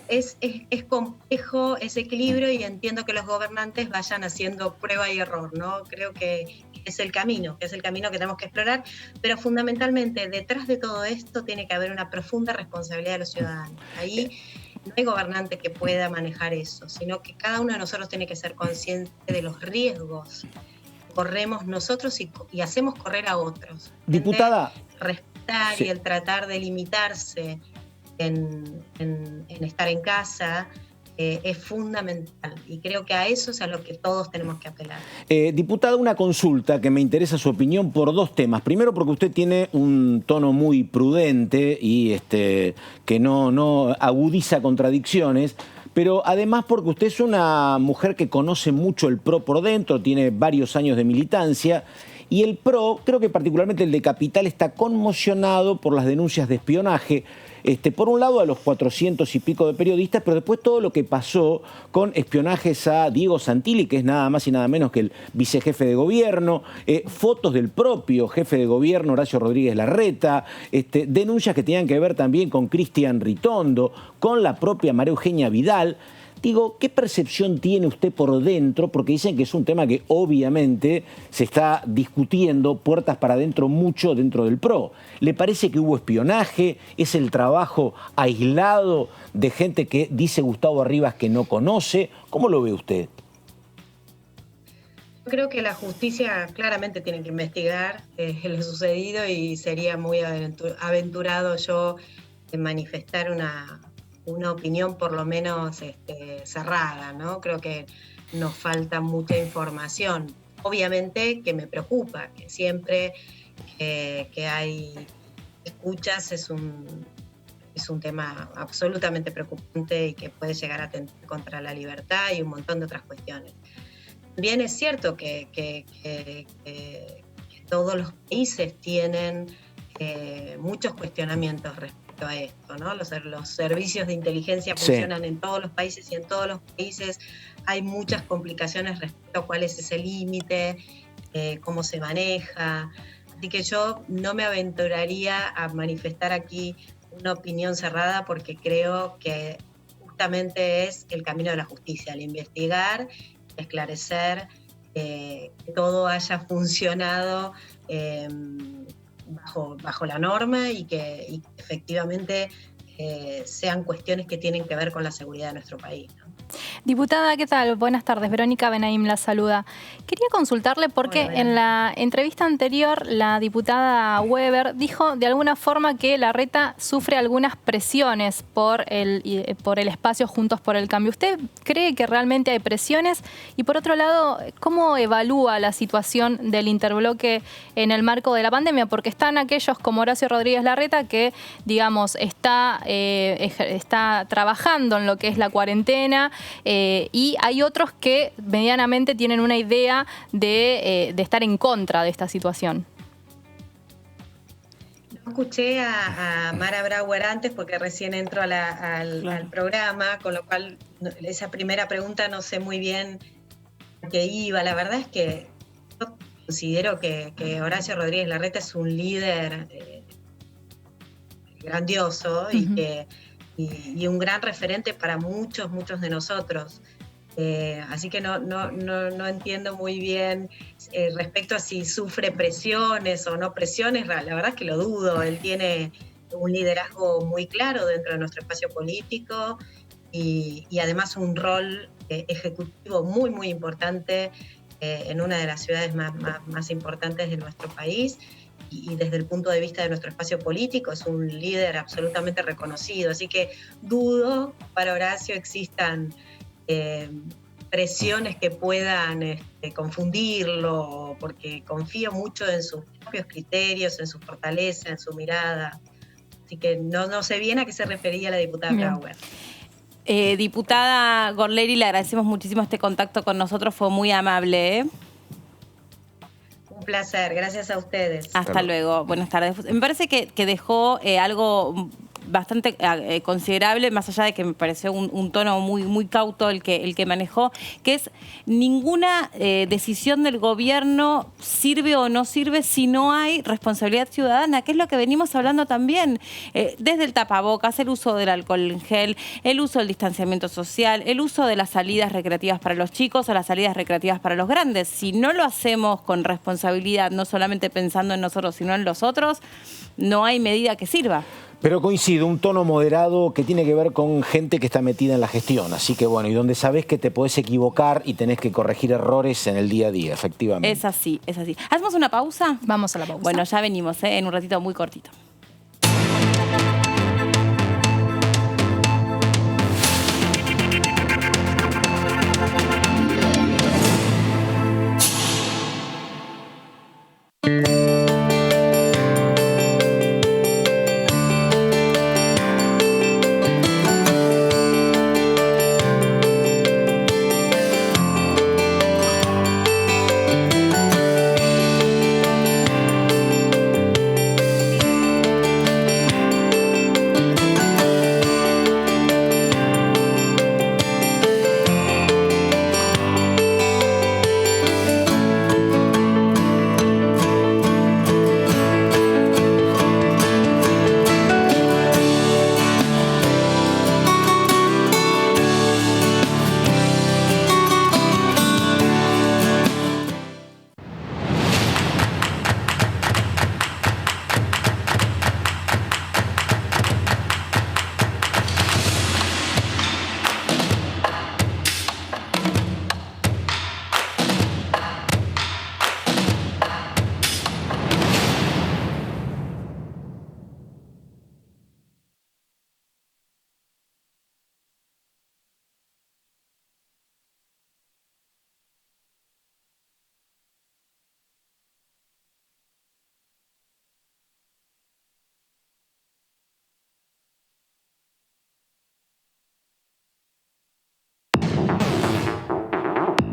es complejo ese equilibrio, y entiendo que los gobernantes vayan haciendo prueba y error, ¿no? Creo que es el camino que tenemos que explorar, pero fundamentalmente detrás de todo esto tiene que haber una profunda responsabilidad de los ciudadanos. Ahí no hay gobernante que pueda manejar eso, sino que cada uno de nosotros tiene que ser consciente de los riesgos que corremos nosotros y hacemos correr a otros. Diputada. Respetar y el tratar de limitarse en estar en casa es fundamental, y creo que a eso es a lo que todos tenemos que apelar. Diputada, una consulta que me interesa su opinión por dos temas. Primero, porque usted tiene un tono muy prudente y que no agudiza contradicciones, pero además porque usted es una mujer que conoce mucho el PRO por dentro, tiene varios años de militancia, y el PRO, creo que particularmente el de Capital, está conmocionado por las denuncias de espionaje. Por un lado a los 400 y pico de periodistas, pero después todo lo que pasó con espionajes a Diego Santilli, que es nada más y nada menos que el vicejefe de gobierno, fotos del propio jefe de gobierno, Horacio Rodríguez Larreta, denuncias que tenían que ver también con Cristian Ritondo, con la propia María Eugenia Vidal. Digo, ¿qué percepción tiene usted por dentro? Porque dicen que es un tema que obviamente se está discutiendo puertas para adentro mucho dentro del PRO. ¿Le parece que hubo espionaje? ¿Es el trabajo aislado de gente que dice Gustavo Arribas que no conoce? ¿Cómo lo ve usted? Creo que la justicia claramente tiene que investigar lo sucedido, y sería muy aventurado yo en manifestar una opinión por lo menos cerrada, ¿no? Creo que nos falta mucha información. Obviamente que me preocupa, que siempre que hay escuchas es un tema absolutamente preocupante y que puede llegar a atentar contra la libertad y un montón de otras cuestiones. También es cierto que todos los países tienen muchos cuestionamientos respecto a esto, ¿no? Los servicios de inteligencia funcionan en todos los países, y en todos los países hay muchas complicaciones respecto a cuál es ese límite, cómo se maneja. Así que yo no me aventuraría a manifestar aquí una opinión cerrada, porque creo que justamente es el camino de la justicia, el investigar, esclarecer, que todo haya funcionado bajo la norma, y que efectivamente sean cuestiones que tienen que ver con la seguridad de nuestro país, ¿no? Diputada, ¿qué tal? Buenas tardes. Verónica Benaim la saluda. Quería consultarle porque en la entrevista anterior la diputada Weber dijo de alguna forma que Larreta sufre algunas presiones por el espacio Juntos por el Cambio. ¿Usted cree que realmente hay presiones? Y por otro lado, ¿cómo evalúa la situación del interbloque en el marco de la pandemia? Porque están aquellos como Horacio Rodríguez Larreta que, digamos, está trabajando en lo que es la cuarentena, y hay otros que medianamente tienen una idea de estar en contra de esta situación. No escuché a Mara Brauer antes porque recién entro al programa, con lo cual esa primera pregunta no sé muy bien a qué iba. La verdad es que yo considero que Horacio Rodríguez Larreta es un líder grandioso, y un gran referente para muchos de nosotros. Así que no entiendo muy bien respecto a si sufre presiones o no presiones. La verdad es que lo dudo. Él tiene un liderazgo muy claro dentro de nuestro espacio político, y además un rol ejecutivo muy importante en una de las ciudades más importantes de nuestro país. Y desde el punto de vista de nuestro espacio político es un líder absolutamente reconocido. Así que dudo para Horacio existan presiones que puedan confundirlo, porque confío mucho en sus propios criterios, en su fortaleza, en su mirada. Así que no sé bien a qué se refería la diputada Brauer. Diputada Gorleri, le agradecemos muchísimo este contacto con nosotros, fue muy amable. Un placer, gracias a ustedes. Hasta luego, buenas tardes. Me parece que dejó algo bastante considerable, más allá de que me pareció un tono muy cauto el que manejó, que es ninguna decisión del gobierno sirve o no sirve si no hay responsabilidad ciudadana, que es lo que venimos hablando también, desde el tapabocas, el uso del alcohol en gel, el uso del distanciamiento social, el uso de las salidas recreativas para los chicos o las salidas recreativas para los grandes. Si no lo hacemos con responsabilidad, no solamente pensando en nosotros, sino en los otros, no hay medida que sirva. Pero coincido, un tono moderado que tiene que ver con gente que está metida en la gestión. Así que bueno, y donde sabés que te podés equivocar y tenés que corregir errores en el día a día, efectivamente. Es así, es así. ¿Hacemos una pausa? Vamos a la pausa. Bueno, ya venimos, en un ratito muy cortito.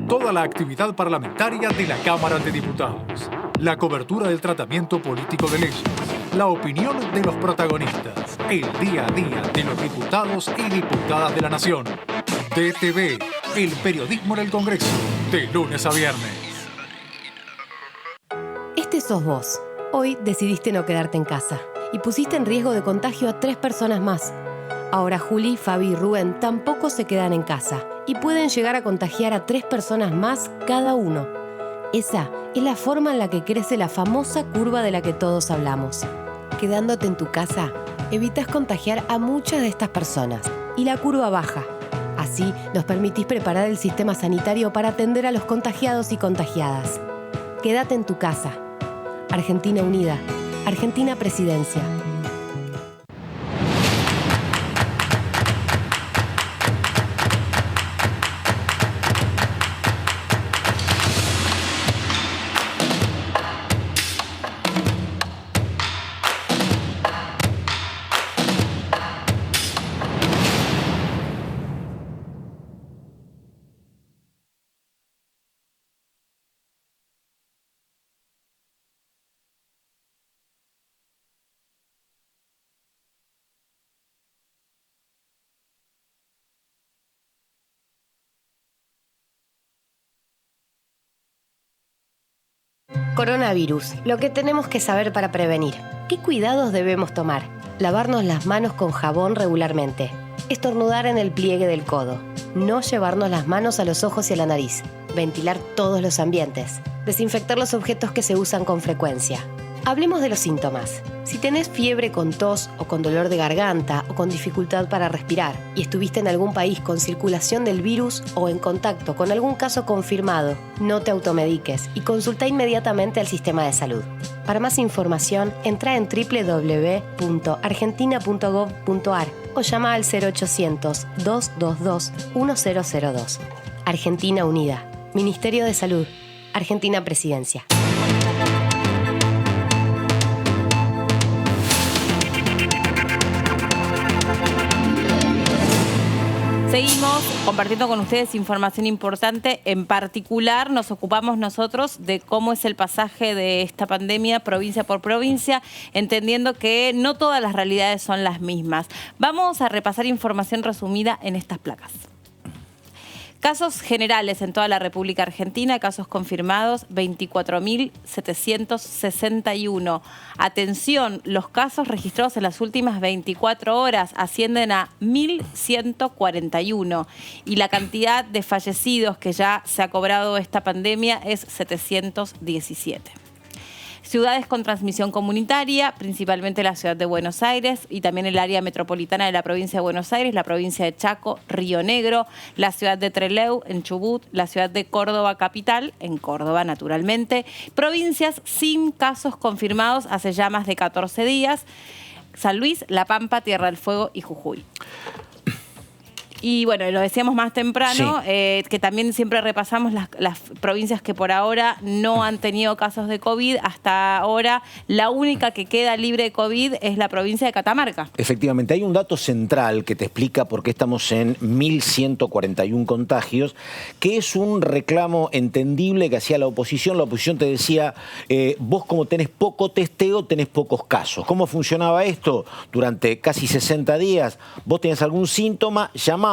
Toda la actividad parlamentaria de la Cámara de Diputados, la cobertura del tratamiento político de leyes, la opinión de los protagonistas, el día a día de los diputados y diputadas de la Nación. DTV, el periodismo en el Congreso, de lunes a viernes. Este sos vos. Hoy decidiste no quedarte en casa y pusiste en riesgo de contagio a 3 personas más. Ahora Juli, Fabi y Rubén tampoco se quedan en casa y pueden llegar a contagiar a 3 personas más cada uno. Esa es la forma en la que crece la famosa curva de la que todos hablamos. Quedándote en tu casa, evitas contagiar a muchas de estas personas y la curva baja. Así nos permitís preparar el sistema sanitario para atender a los contagiados y contagiadas. Quédate en tu casa. Argentina Unida. Argentina Presidencia. Coronavirus. Lo que tenemos que saber para prevenir. ¿Qué cuidados debemos tomar? Lavarnos las manos con jabón regularmente. Estornudar en el pliegue del codo. No llevarnos las manos a los ojos y a la nariz. Ventilar todos los ambientes. Desinfectar los objetos que se usan con frecuencia. Hablemos de los síntomas. Si tenés fiebre con tos o con dolor de garganta o con dificultad para respirar y estuviste en algún país con circulación del virus o en contacto con algún caso confirmado, no te automediques y consulta inmediatamente al sistema de salud. Para más información, entra en www.argentina.gov.ar o llama al 0800-222-1002. Argentina Unida. Ministerio de Salud. Argentina Presidencia. Seguimos compartiendo con ustedes información importante. En particular, nos ocupamos nosotros de cómo es el pasaje de esta pandemia provincia por provincia, entendiendo que no todas las realidades son las mismas. Vamos a repasar información resumida en estas placas. Casos generales en toda la República Argentina, casos confirmados 24.761. Atención, los casos registrados en las últimas 24 horas ascienden a 1.141 y la cantidad de fallecidos que ya se ha cobrado esta pandemia es 717. ciudades con transmisión comunitaria, principalmente la ciudad de Buenos Aires y también el área metropolitana de la provincia de Buenos Aires, la provincia de Chaco, Río Negro, la ciudad de Trelew, en Chubut, la ciudad de Córdoba capital, en Córdoba naturalmente, provincias sin casos confirmados hace ya más de 14 días, San Luis, La Pampa, Tierra del Fuego y Jujuy. Y bueno, lo decíamos más temprano, que también siempre repasamos las provincias que por ahora no han tenido casos de COVID. Hasta ahora, la única que queda libre de COVID es la provincia de Catamarca. Efectivamente, hay un dato central que te explica por qué estamos en 1.141 contagios, que es un reclamo entendible que hacía la oposición. La oposición te decía, vos como tenés poco testeo, tenés pocos casos. ¿Cómo funcionaba esto? Durante casi 60 días, vos tenías algún síntoma, llamabas,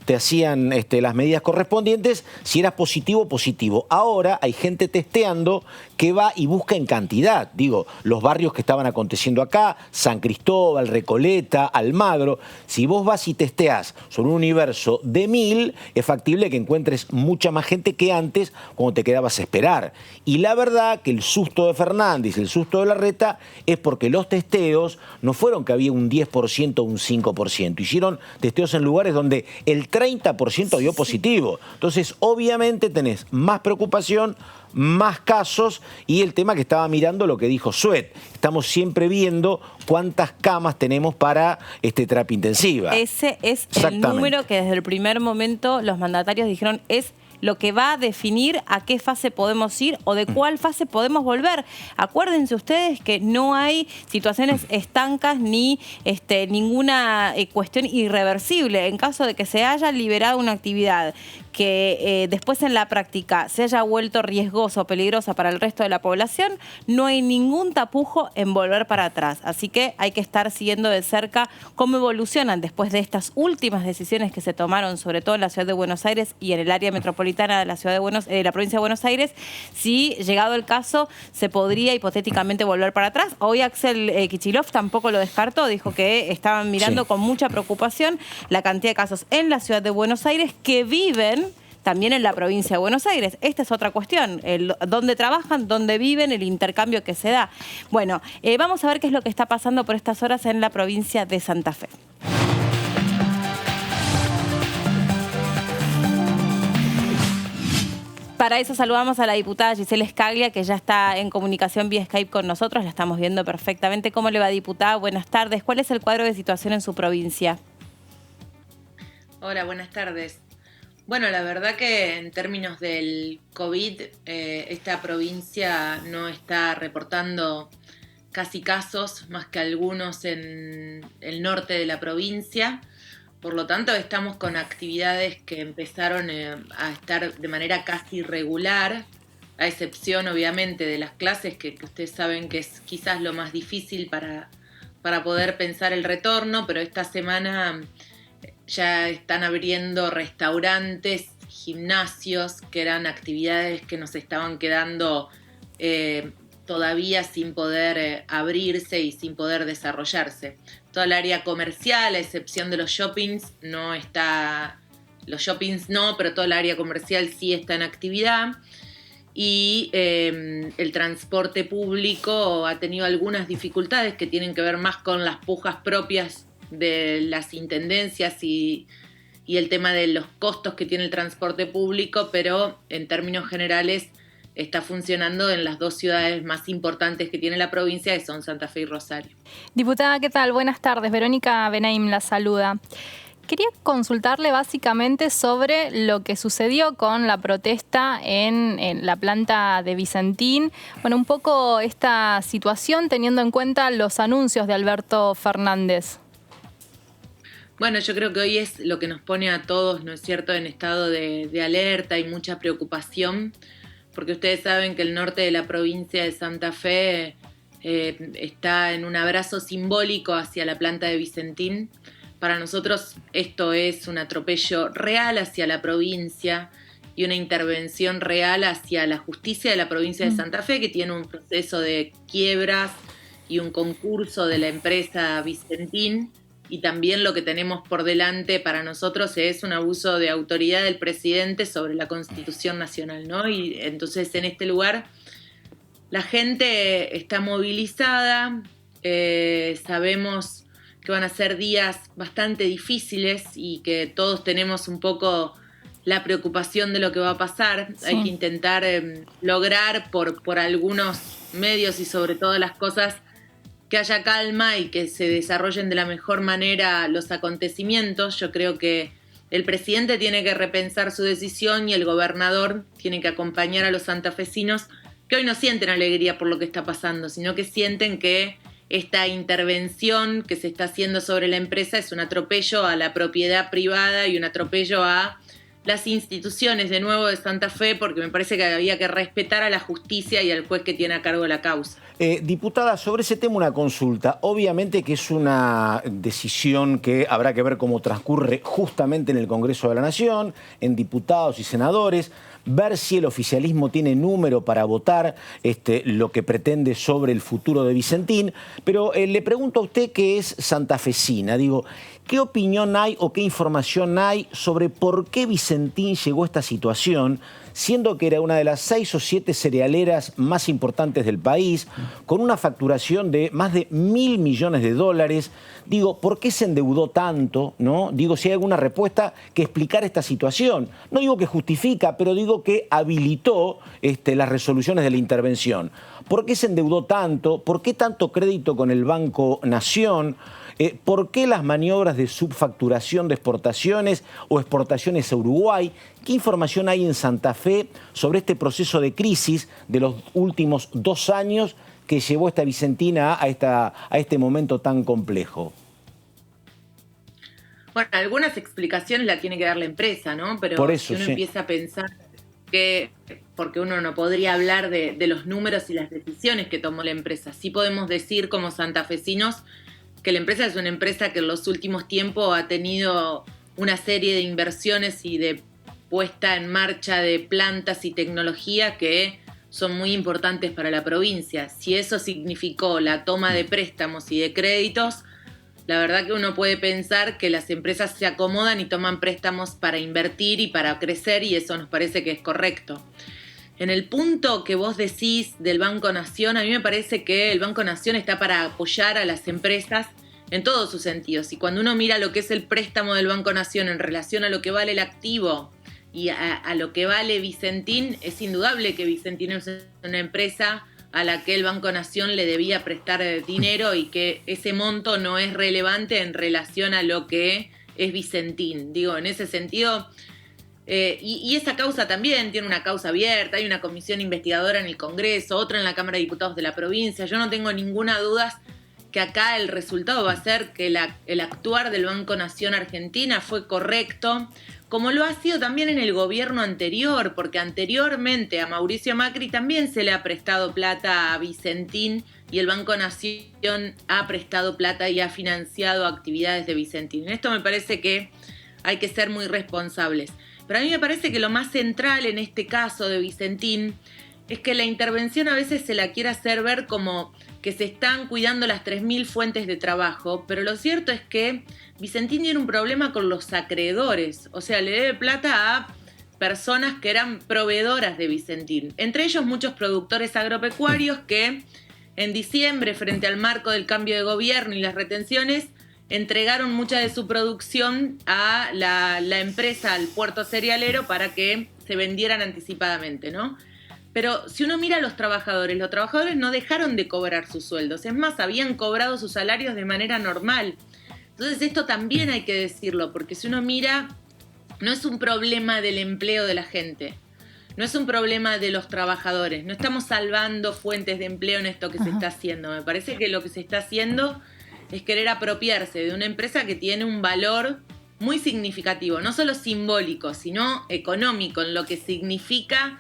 te hacían las medidas correspondientes, si eras positivo, positivo. Ahora hay gente testeando que va y busca en cantidad. Digo, los barrios que estaban aconteciendo acá, San Cristóbal, Recoleta, Almagro, si vos vas y testeás sobre un universo de 1.000, es factible que encuentres mucha más gente que antes cuando te quedabas a esperar. Y la verdad que el susto de Fernández, el susto de Larreta, es porque los testeos no fueron que había un 10% o un 5%. Hicieron testeos en lugares donde el 30% dio positivo. Entonces, obviamente tenés más preocupación, más casos, y el tema que estaba mirando lo que dijo Suet. Estamos siempre viendo cuántas camas tenemos para terapia intensiva. Ese es el número que desde el primer momento los mandatarios dijeron es lo que va a definir a qué fase podemos ir o de cuál fase podemos volver. Acuérdense ustedes que no hay situaciones estancas ni ninguna cuestión irreversible. En caso de que se haya liberado una actividad que después en la práctica se haya vuelto riesgosa o peligrosa para el resto de la población, no hay ningún tapujo en volver para atrás. Así que hay que estar siguiendo de cerca cómo evolucionan después de estas últimas decisiones que se tomaron, sobre todo en la ciudad de Buenos Aires y en el área metropolitana de la ciudad de la provincia de Buenos Aires, si llegado el caso se podría hipotéticamente volver para atrás. Hoy Axel Kicillof tampoco lo descartó, dijo que estaban mirando con mucha preocupación la cantidad de casos en la ciudad de Buenos Aires que viven también en la provincia de Buenos Aires. Esta es otra cuestión, dónde trabajan, dónde viven, el intercambio que se da. Bueno, vamos a ver qué es lo que está pasando por estas horas en la provincia de Santa Fe. Para eso saludamos a la diputada Gisela Scaglia, que ya está en comunicación vía Skype con nosotros. La estamos viendo perfectamente. ¿Cómo le va, diputada? Buenas tardes. ¿Cuál es el cuadro de situación en su provincia? Hola, buenas tardes. Bueno, la verdad que en términos del COVID, esta provincia no está reportando casi casos, más que algunos en el norte de la provincia. Por lo tanto, estamos con actividades que empezaron a estar de manera casi regular, a excepción obviamente de las clases, que ustedes saben que es quizás lo más difícil para poder pensar el retorno, pero esta semana ya están abriendo restaurantes, gimnasios, que eran actividades que nos estaban quedando todavía sin poder abrirse y sin poder desarrollarse. Toda el área comercial, a excepción de los shoppings, no está, los shoppings no, pero toda el área comercial sí está en actividad. Y el transporte público ha tenido algunas dificultades que tienen que ver más con las pujas propias de las intendencias y el tema de los costos que tiene el transporte público, pero en términos generales está funcionando en las dos ciudades más importantes que tiene la provincia, que son Santa Fe y Rosario. Diputada, ¿qué tal? Buenas tardes. Verónica Benaim la saluda. Quería consultarle básicamente sobre lo que sucedió con la protesta en la planta de Vicentín. Bueno, un poco esta situación teniendo en cuenta los anuncios de Alberto Fernández. Bueno, yo creo que hoy es lo que nos pone a todos, ¿no es cierto?, en estado de alerta y mucha preocupación, porque ustedes saben que el norte de la provincia de Santa Fe está en un abrazo simbólico hacia la planta de Vicentín. Para nosotros esto es un atropello real hacia la provincia y una intervención real hacia la justicia de la provincia de Santa Fe, que tiene un proceso de quiebras y un concurso de la empresa Vicentín. Y también lo que tenemos por delante para nosotros es un abuso de autoridad del presidente sobre la Constitución Nacional, ¿no? Y entonces en este lugar La gente está movilizada, sabemos que van a ser días bastante difíciles y que todos tenemos un poco la preocupación de lo que va a pasar. Sí. Hay que intentar lograr por algunos medios y sobre todo las cosas que haya calma y que se desarrollen de la mejor manera los acontecimientos. Yo creo que el presidente tiene que repensar su decisión y el gobernador tiene que acompañar a los santafesinos que hoy no sienten alegría por lo que está pasando, sino que sienten que esta intervención que se está haciendo sobre la empresa es un atropello a la propiedad privada y un atropello a las instituciones de nuevo de Santa Fe, porque me parece que había que respetar a la justicia y al juez que tiene a cargo la causa. Diputada, sobre ese tema una consulta. Obviamente que es una decisión que habrá que ver cómo transcurre justamente en el Congreso de la Nación, en diputados y senadores, ver si el oficialismo tiene número para votar lo que pretende sobre el futuro de Vicentín. Pero le pregunto a usted, que es santafesina, digo, ¿qué opinión hay o qué información hay sobre por qué Vicentín llegó a esta situación, siendo que era una de las 6 o 7 cerealeras más importantes del país, con una facturación de más de $1.000 millones? Digo, ¿por qué se endeudó tanto? ¿No? Digo, si hay alguna respuesta que explicar esta situación. No digo que justifica, pero digo que habilitó las resoluciones de la intervención. ¿Por qué se endeudó tanto? ¿Por qué tanto crédito con el Banco Nación? ¿Por qué las maniobras de subfacturación de exportaciones o exportaciones a Uruguay? ¿Qué información hay en Santa Fe sobre este proceso de crisis de los últimos 2 años que llevó esta Vicentina a este momento tan complejo? Bueno, algunas explicaciones las tiene que dar la empresa, ¿no? Pero por eso, si uno empieza a pensar que, porque uno no podría hablar de los números y las decisiones que tomó la empresa, sí podemos decir como santafesinos que la empresa es una empresa que en los últimos tiempos ha tenido una serie de inversiones y de puesta en marcha de plantas y tecnología que son muy importantes para la provincia. Si eso significó la toma de préstamos y de créditos, la verdad que uno puede pensar que las empresas se acomodan y toman préstamos para invertir y para crecer, y eso nos parece que es correcto. En el punto que vos decís del Banco Nación, a mí me parece que el Banco Nación está para apoyar a las empresas en todos sus sentidos. Y cuando uno mira lo que es el préstamo del Banco Nación en relación a lo que vale el activo y a lo que vale Vicentín, es indudable que Vicentín es una empresa a la que el Banco Nación le debía prestar dinero y que ese monto no es relevante en relación a lo que es Vicentín. Digo, en ese sentido... y esa causa también tiene una causa abierta, hay una comisión investigadora en el Congreso, otra en la Cámara de Diputados de la provincia. Yo no tengo ninguna duda que acá el resultado va a ser que el actuar del Banco Nación Argentina fue correcto, como lo ha sido también en el gobierno anterior, porque anteriormente a Mauricio Macri también se le ha prestado plata a Vicentín y el Banco Nación ha prestado plata y ha financiado actividades de Vicentín. En esto me parece que hay que ser muy responsables. Pero a mí me parece que lo más central en este caso de Vicentín es que la intervención a veces se la quiere hacer ver como que se están cuidando las 3.000 fuentes de trabajo, pero lo cierto es que Vicentín tiene un problema con los acreedores, o sea, le debe plata a personas que eran proveedoras de Vicentín, entre ellos muchos productores agropecuarios que en diciembre, frente al marco del cambio de gobierno y las retenciones, entregaron mucha de su producción a la empresa, al puerto cerealero, para que se vendieran anticipadamente, ¿no? Pero si uno mira a los trabajadores no dejaron de cobrar sus sueldos. Es más, habían cobrado sus salarios de manera normal. Entonces esto también hay que decirlo, porque si uno mira, no es un problema del empleo de la gente, no es un problema de los trabajadores. No estamos salvando fuentes de empleo en esto que se está haciendo. Me parece que lo que se está haciendo es querer apropiarse de una empresa que tiene un valor muy significativo, no solo simbólico, sino económico, en lo que significa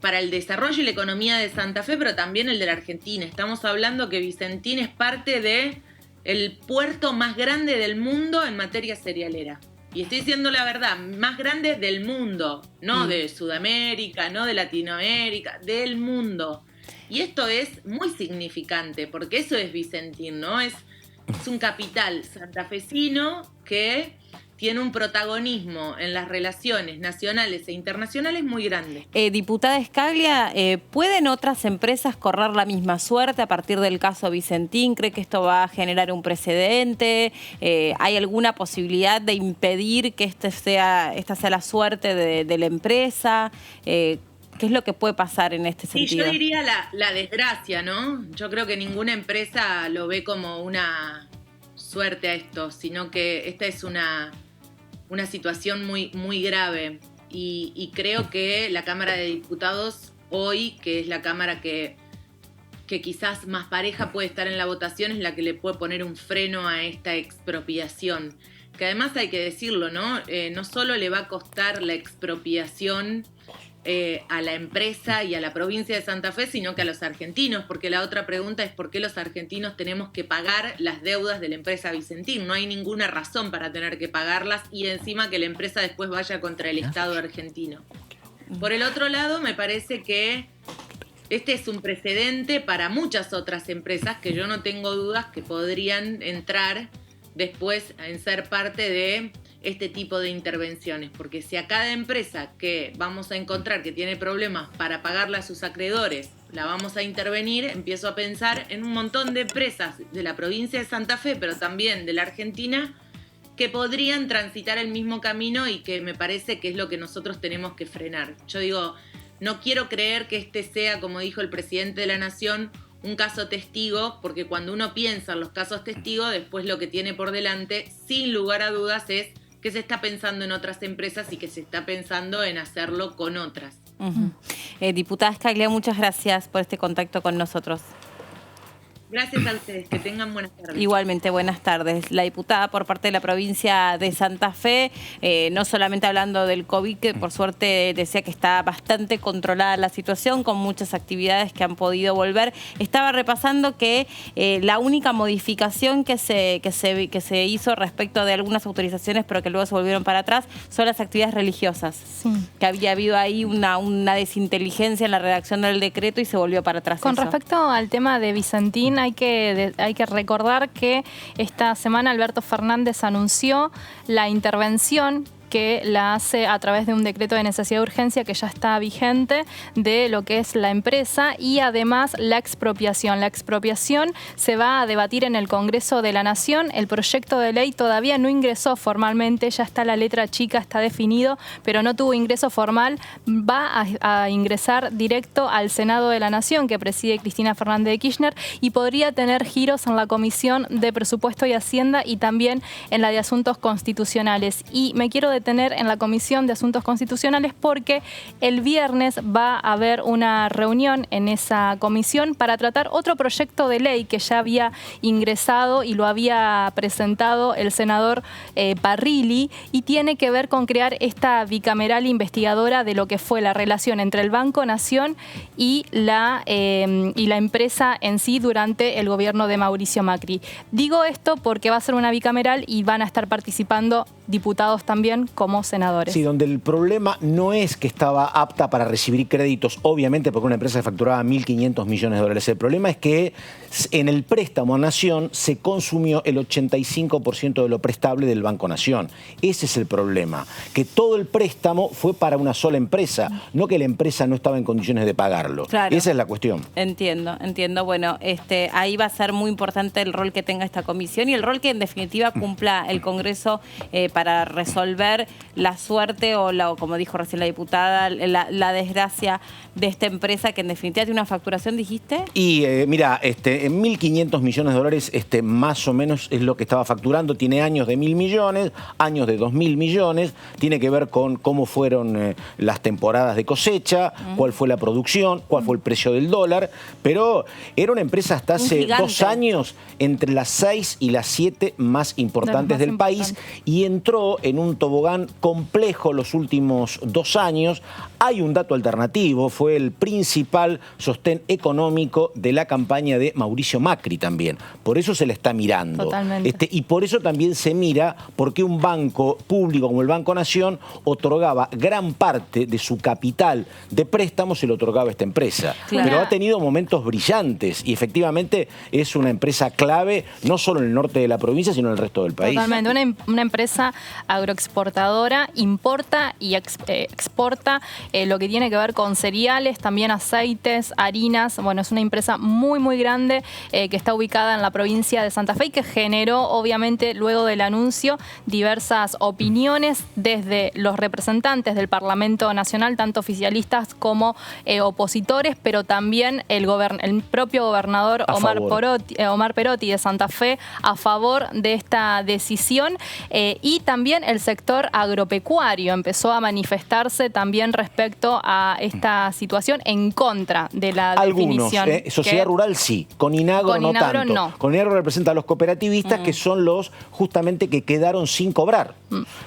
para el desarrollo y la economía de Santa Fe, pero también el de la Argentina. Estamos hablando que Vicentín es parte del puerto más grande del mundo en materia cerealera. Y estoy diciendo la verdad, más grande del mundo, no de Sudamérica, no de Latinoamérica, del mundo. Y esto es muy significante, porque eso es Vicentín, ¿no? Es Es un capital santafesino que tiene un protagonismo en las relaciones nacionales e internacionales muy grande. Diputada Scaglia, ¿pueden otras empresas correr la misma suerte a partir del caso Vicentín? ¿Cree que esto va a generar un precedente? ¿Hay alguna posibilidad de impedir que esta sea la suerte de la empresa? ¿Qué es lo que puede pasar en este sentido? Sí, yo diría la desgracia, ¿no? Yo creo que ninguna empresa lo ve como una suerte a esto, sino que esta es una situación muy, muy grave. Y creo que la Cámara de Diputados hoy, que es la Cámara que quizás más pareja puede estar en la votación, es la que le puede poner un freno a esta expropiación. Que además hay que decirlo, ¿no? No solo le va a costar la expropiación a la empresa y a la provincia de Santa Fe, sino que a los argentinos, porque la otra pregunta es por qué los argentinos tenemos que pagar las deudas de la empresa Vicentín. No hay ninguna razón para tener que pagarlas y encima que la empresa después vaya contra el Estado argentino. Por el otro lado, me parece que este es un precedente para muchas otras empresas que yo no tengo dudas que podrían entrar después en ser parte de este tipo de intervenciones, porque si a cada empresa que vamos a encontrar que tiene problemas para pagarle a sus acreedores, la vamos a intervenir, empiezo a pensar en un montón de empresas de la provincia de Santa Fe, pero también de la Argentina, que podrían transitar el mismo camino y que me parece que es lo que nosotros tenemos que frenar. Yo digo, no quiero creer que este sea, como dijo el presidente de la Nación, un caso testigo, porque cuando uno piensa en los casos testigo, después lo que tiene por delante, sin lugar a dudas, es que se está pensando en otras empresas y que se está pensando en hacerlo con otras. Diputada Scaglia, muchas gracias por este contacto con nosotros. Gracias a ustedes, que tengan buenas tardes. Igualmente, buenas tardes. La diputada por parte de la provincia de Santa Fe, no solamente hablando del COVID, que por suerte decía que está bastante controlada la situación, con muchas actividades que han podido volver. Estaba repasando que la única modificación que se hizo respecto de algunas autorizaciones, pero que luego se volvieron para atrás, son las actividades religiosas. Sí. Que había habido ahí una desinteligencia en la redacción del decreto y se volvió para atrás. Con respecto al tema de Vicentín, hay que recordar que esta semana Alberto Fernández anunció la intervención que la hace a través de un decreto de necesidad de urgencia que ya está vigente de lo que es la empresa y además la expropiación. La expropiación se va a debatir en el Congreso de la Nación. El proyecto de ley todavía no ingresó formalmente, ya está la letra chica, está definido, pero no tuvo ingreso formal. Va a ingresar directo al Senado de la Nación, que preside Cristina Fernández de Kirchner, y podría tener giros en la Comisión de Presupuesto y Hacienda y también en la de Asuntos Constitucionales. Y me quiero detener en la Comisión de Asuntos Constitucionales porque el viernes va a haber una reunión en esa comisión para tratar otro proyecto de ley que ya había ingresado y lo había presentado el senador Parrilli, y tiene que ver con crear esta bicameral investigadora de lo que fue la relación entre el Banco Nación y la empresa en sí durante el gobierno de Mauricio Macri. Digo esto porque va a ser una bicameral y van a estar participando diputados también como senadores. Sí, donde el problema no es que estaba apta para recibir créditos, obviamente porque una empresa facturaba 1.500 millones de dólares. El problema es que en el préstamo a Nación se consumió el 85% de lo prestable del Banco Nación. Ese es el problema, que todo el préstamo fue para una sola empresa, no que la empresa no estaba en condiciones de pagarlo. Claro. Esa es la cuestión. Entiendo. Bueno, ahí va a ser muy importante el rol que tenga esta comisión y el rol que en definitiva cumpla el Congreso para resolver la suerte o como dijo recién la diputada, la desgracia de esta empresa que en definitiva tiene una facturación, dijiste. Y mira, en 1.500 millones de dólares más o menos es lo que estaba facturando. Tiene años de 1.000 millones, años de 2.000 millones. Tiene que ver con cómo fueron las temporadas de cosecha, cuál fue la producción, cuál fue el precio del dólar. Pero era una empresa hasta hace 2 años entre las 6 y las 7 más importantes del país. Y en entró en un tobogán complejo los últimos 2 años. Hay un dato alternativo, fue el principal sostén económico de la campaña de Mauricio Macri también. Por eso se le está mirando. Totalmente. Y por eso también se mira por qué un banco público como el Banco Nación otorgaba gran parte de su capital de préstamos, se lo otorgaba a esta empresa. Claro. Pero ha tenido momentos brillantes y efectivamente es una empresa clave, no solo en el norte de la provincia, sino en el resto del país. Totalmente. Una empresa agroexportadora, importa y exporta lo que tiene que ver con cereales, también aceites, harinas. Bueno, es una empresa muy, muy grande que está ubicada en la provincia de Santa Fe y que generó, obviamente, luego del anuncio, diversas opiniones desde los representantes del Parlamento Nacional, tanto oficialistas como opositores, pero también el propio gobernador Omar Perotti de Santa Fe a favor de esta decisión, y también el sector agropecuario empezó a manifestarse también respecto a esta situación en contra de la definición. Sociedad rural sí, con Inagro no tanto. No. Con Inagro representa a los cooperativistas que son los justamente que quedaron sin cobrar.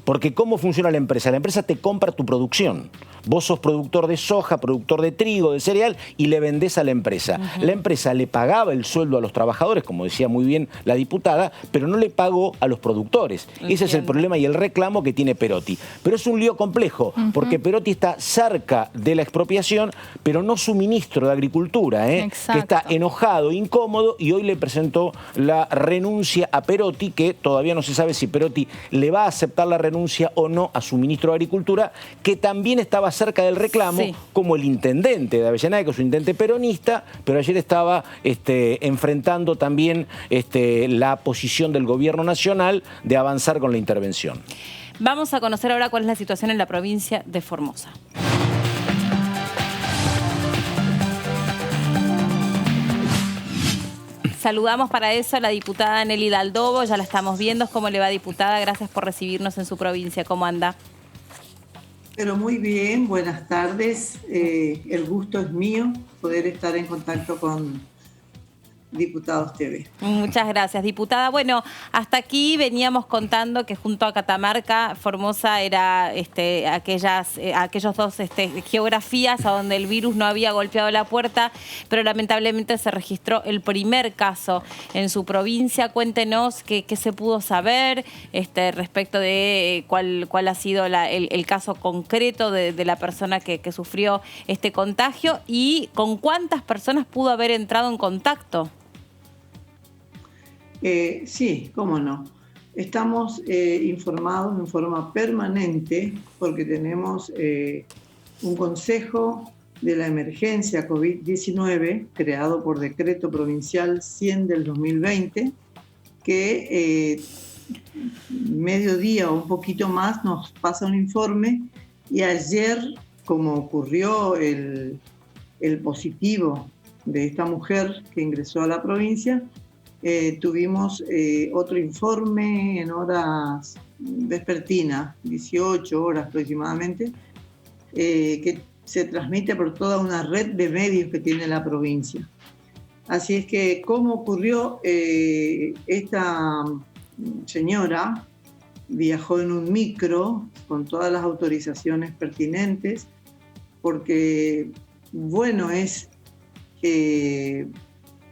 Porque ¿cómo funciona la empresa? La empresa te compra tu producción. Vos sos productor de soja, productor de trigo, de cereal y le vendés a la empresa. La empresa le pagaba el sueldo a los trabajadores, como decía muy bien la diputada, pero no le pagó a los productores. Ese es el problema y el reclamo que tiene Perotti. Pero es un lío complejo, porque Perotti está cerca de la expropiación, pero no su ministro de Agricultura, que está enojado, incómodo, y hoy le presentó la renuncia a Perotti, que todavía no se sabe si Perotti le va a aceptar la renuncia o no a su ministro de Agricultura, que también estaba cerca del reclamo, como el intendente de Avellaneda, que es un intendente peronista, pero ayer estaba enfrentando también la posición del gobierno nacional de avanzar con la intervención. Vamos a conocer ahora cuál es la situación en la provincia de Formosa. Saludamos para eso a la diputada Nelly Daldobo, ya la estamos viendo. ¿Cómo le va, diputada? Gracias por recibirnos en su provincia. ¿Cómo anda? Pero muy bien, buenas tardes. El gusto es mío poder estar en contacto con Diputados TV. Muchas gracias, diputada. Bueno, hasta aquí veníamos contando que junto a Catamarca, Formosa era aquellos dos geografías a donde el virus no había golpeado la puerta, pero lamentablemente se registró el primer caso en su provincia. Cuéntenos qué se pudo saber respecto de cuál ha sido el caso concreto de la persona que sufrió este contagio y con cuántas personas pudo haber entrado en contacto. Sí, cómo no. Estamos informados en forma permanente porque tenemos un consejo de la emergencia COVID-19 creado por decreto provincial 100 del 2020 que mediodía o un poquito más nos pasa un informe y ayer, como ocurrió el positivo de esta mujer que ingresó a la provincia, tuvimos otro informe en horas vespertinas, 18 horas aproximadamente, que se transmite por toda una red de medios que tiene la provincia. Así es que, ¿cómo ocurrió? Esta señora viajó en un micro con todas las autorizaciones pertinentes, porque bueno es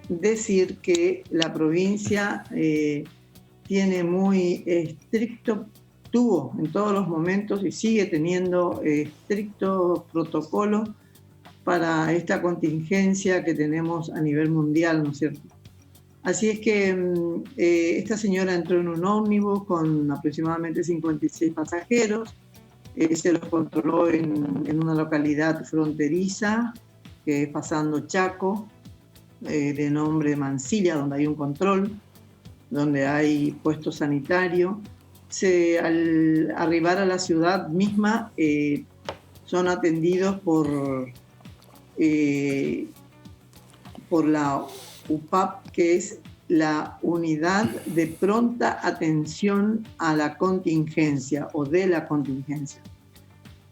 decir que la provincia tiene muy tuvo en todos los momentos y sigue teniendo estrictos protocolos para esta contingencia que tenemos a nivel mundial, ¿no es cierto? Así es que esta señora entró en un ómnibus con aproximadamente 56 pasajeros, se los controló en una localidad fronteriza, que es pasando Chaco, de nombre Mansilla, donde hay un control, donde hay puesto sanitario. Al arribar a la ciudad misma, son atendidos por la UPAP, que es la Unidad de Pronta Atención a la Contingencia o de la Contingencia.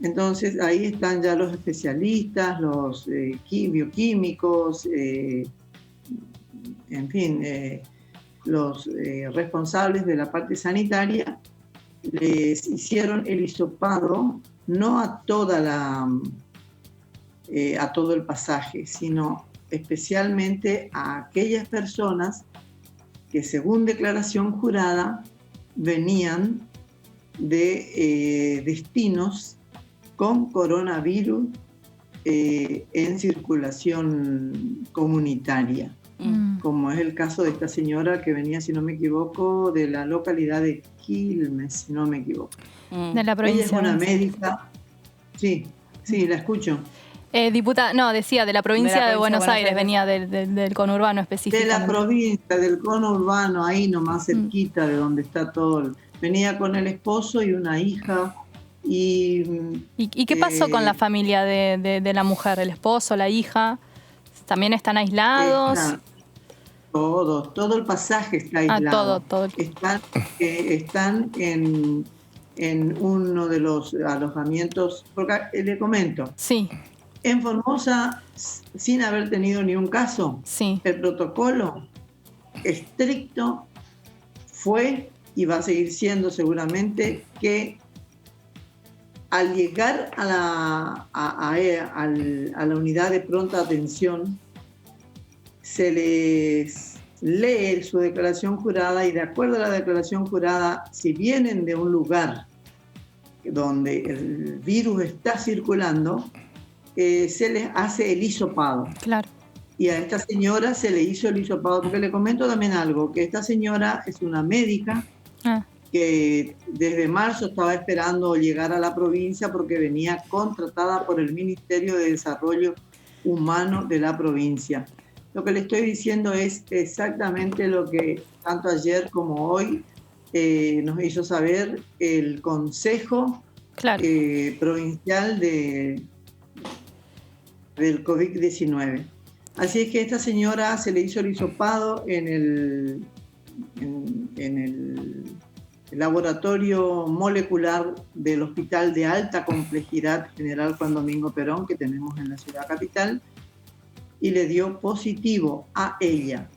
Entonces ahí están ya los especialistas, los bioquímicos, en fin, los responsables de la parte sanitaria, les hicieron el hisopado, no a todo el pasaje, sino especialmente a aquellas personas que, según declaración jurada, venían de destinos con coronavirus en circulación comunitaria, como es el caso de esta señora que venía, si no me equivoco, de la localidad de Quilmes, si no me equivoco. De la provincia. Ella es una médica. Sí, la escucho. Diputada, no, decía, de la provincia de Buenos Aires, venía del conurbano específicamente. De la provincia, del conurbano, ahí nomás cerquita de donde está todo. Venía con el esposo y una hija. ¿Y qué pasó con la familia de la mujer? ¿El esposo, la hija? ¿También están aislados? Todo el pasaje está aislado. Todo. Están en uno de los alojamientos, porque le comento. Sí. En Formosa, sin haber tenido ni un caso, el protocolo estricto fue y va a seguir siendo seguramente que al llegar a la unidad de pronta atención se les lee su declaración jurada y de acuerdo a la declaración jurada, si vienen de un lugar donde el virus está circulando, se les hace el hisopado. Claro. Y a esta señora se le hizo el hisopado, porque le comento también algo, que esta señora es una médica que desde marzo estaba esperando llegar a la provincia porque venía contratada por el Ministerio de Desarrollo Humano de la provincia. Lo que le estoy diciendo es exactamente lo que tanto ayer como hoy nos hizo saber el Consejo Provincial del COVID-19. Así es que a esta señora se le hizo el hisopado en el laboratorio molecular del Hospital de Alta Complejidad General Juan Domingo Perón, que tenemos en la ciudad capital, y le dio positivo a ella.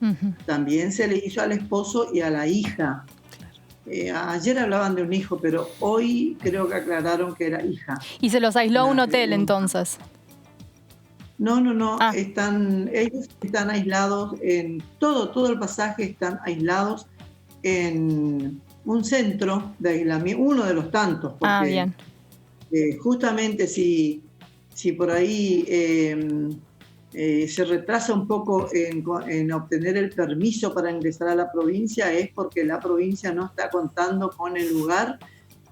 También se le hizo al esposo y a la hija. Ayer hablaban de un hijo, pero hoy creo que aclararon que era hija. ¿Y se los aisló a un hotel entonces? No. Ellos están aislados en todo el pasaje, están aislados en un centro de aislamiento, uno de los tantos. Porque, bien. Justamente si por ahí se retrasa un poco en obtener el permiso para ingresar a la provincia, es porque la provincia no está contando con el lugar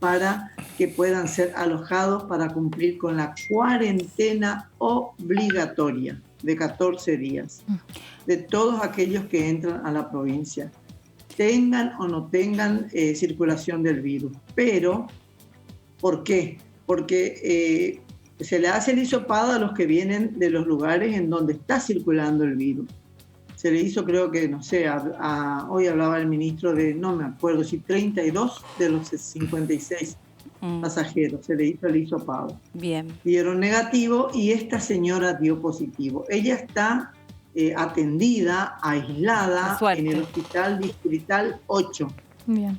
para que puedan ser alojados para cumplir con la cuarentena obligatoria de 14 días de todos aquellos que entran a la provincia, tengan o no tengan circulación del virus. Pero, ¿por qué? Porque se le hace el hisopado a los que vienen de los lugares en donde está circulando el virus. Se le hizo, creo que, no sé, hoy hablaba el ministro de, no me acuerdo, si 32 de los 56 pasajeros, se le hizo el hisopado. Bien. Dieron negativo y esta señora dio positivo. Ella está atendida, aislada, en el Hospital Distrital 8. Bien.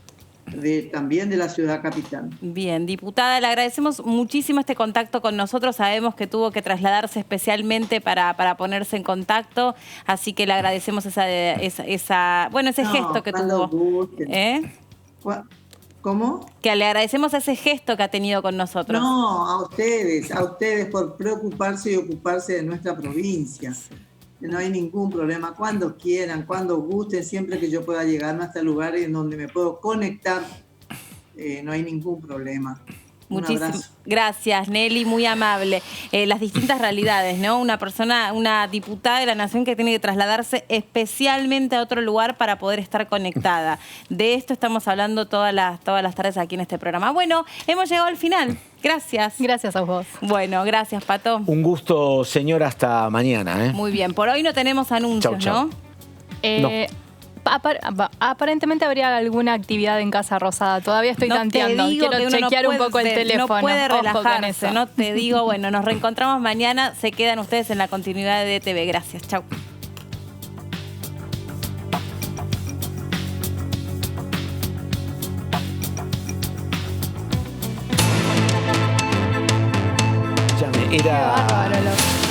También de la ciudad capital. Bien, diputada, le agradecemos muchísimo este contacto con nosotros. Sabemos que tuvo que trasladarse especialmente para ponerse en contacto, así que le agradecemos ese gesto que tuvo. ¿Cómo? Que le agradecemos ese gesto que ha tenido con nosotros. No, a ustedes por preocuparse y ocuparse de nuestra provincia. No hay ningún problema, cuando quieran, cuando gusten, siempre que yo pueda llegar hasta lugares en donde me puedo conectar, no hay ningún problema. Muchísimas gracias, Nelly, muy amable. Las distintas realidades, ¿no? Una diputada de la Nación que tiene que trasladarse especialmente a otro lugar para poder estar conectada. De esto estamos hablando todas las tardes aquí en este programa. Bueno, hemos llegado al final. Gracias. Gracias a vos. Bueno, gracias, Pato. Un gusto, señor, hasta mañana. Muy bien, por hoy no tenemos anuncios, chau. ¿no? No. Aparentemente habría alguna actividad en Casa Rosada. Todavía estoy tanteando. Quiero chequear un poco el teléfono. No puede Ojo con relajarse, eso. no te digo. Bueno, nos reencontramos mañana. Se quedan ustedes en la continuidad de DTV. Gracias. Chau. Era... Qué bárbaro, loco.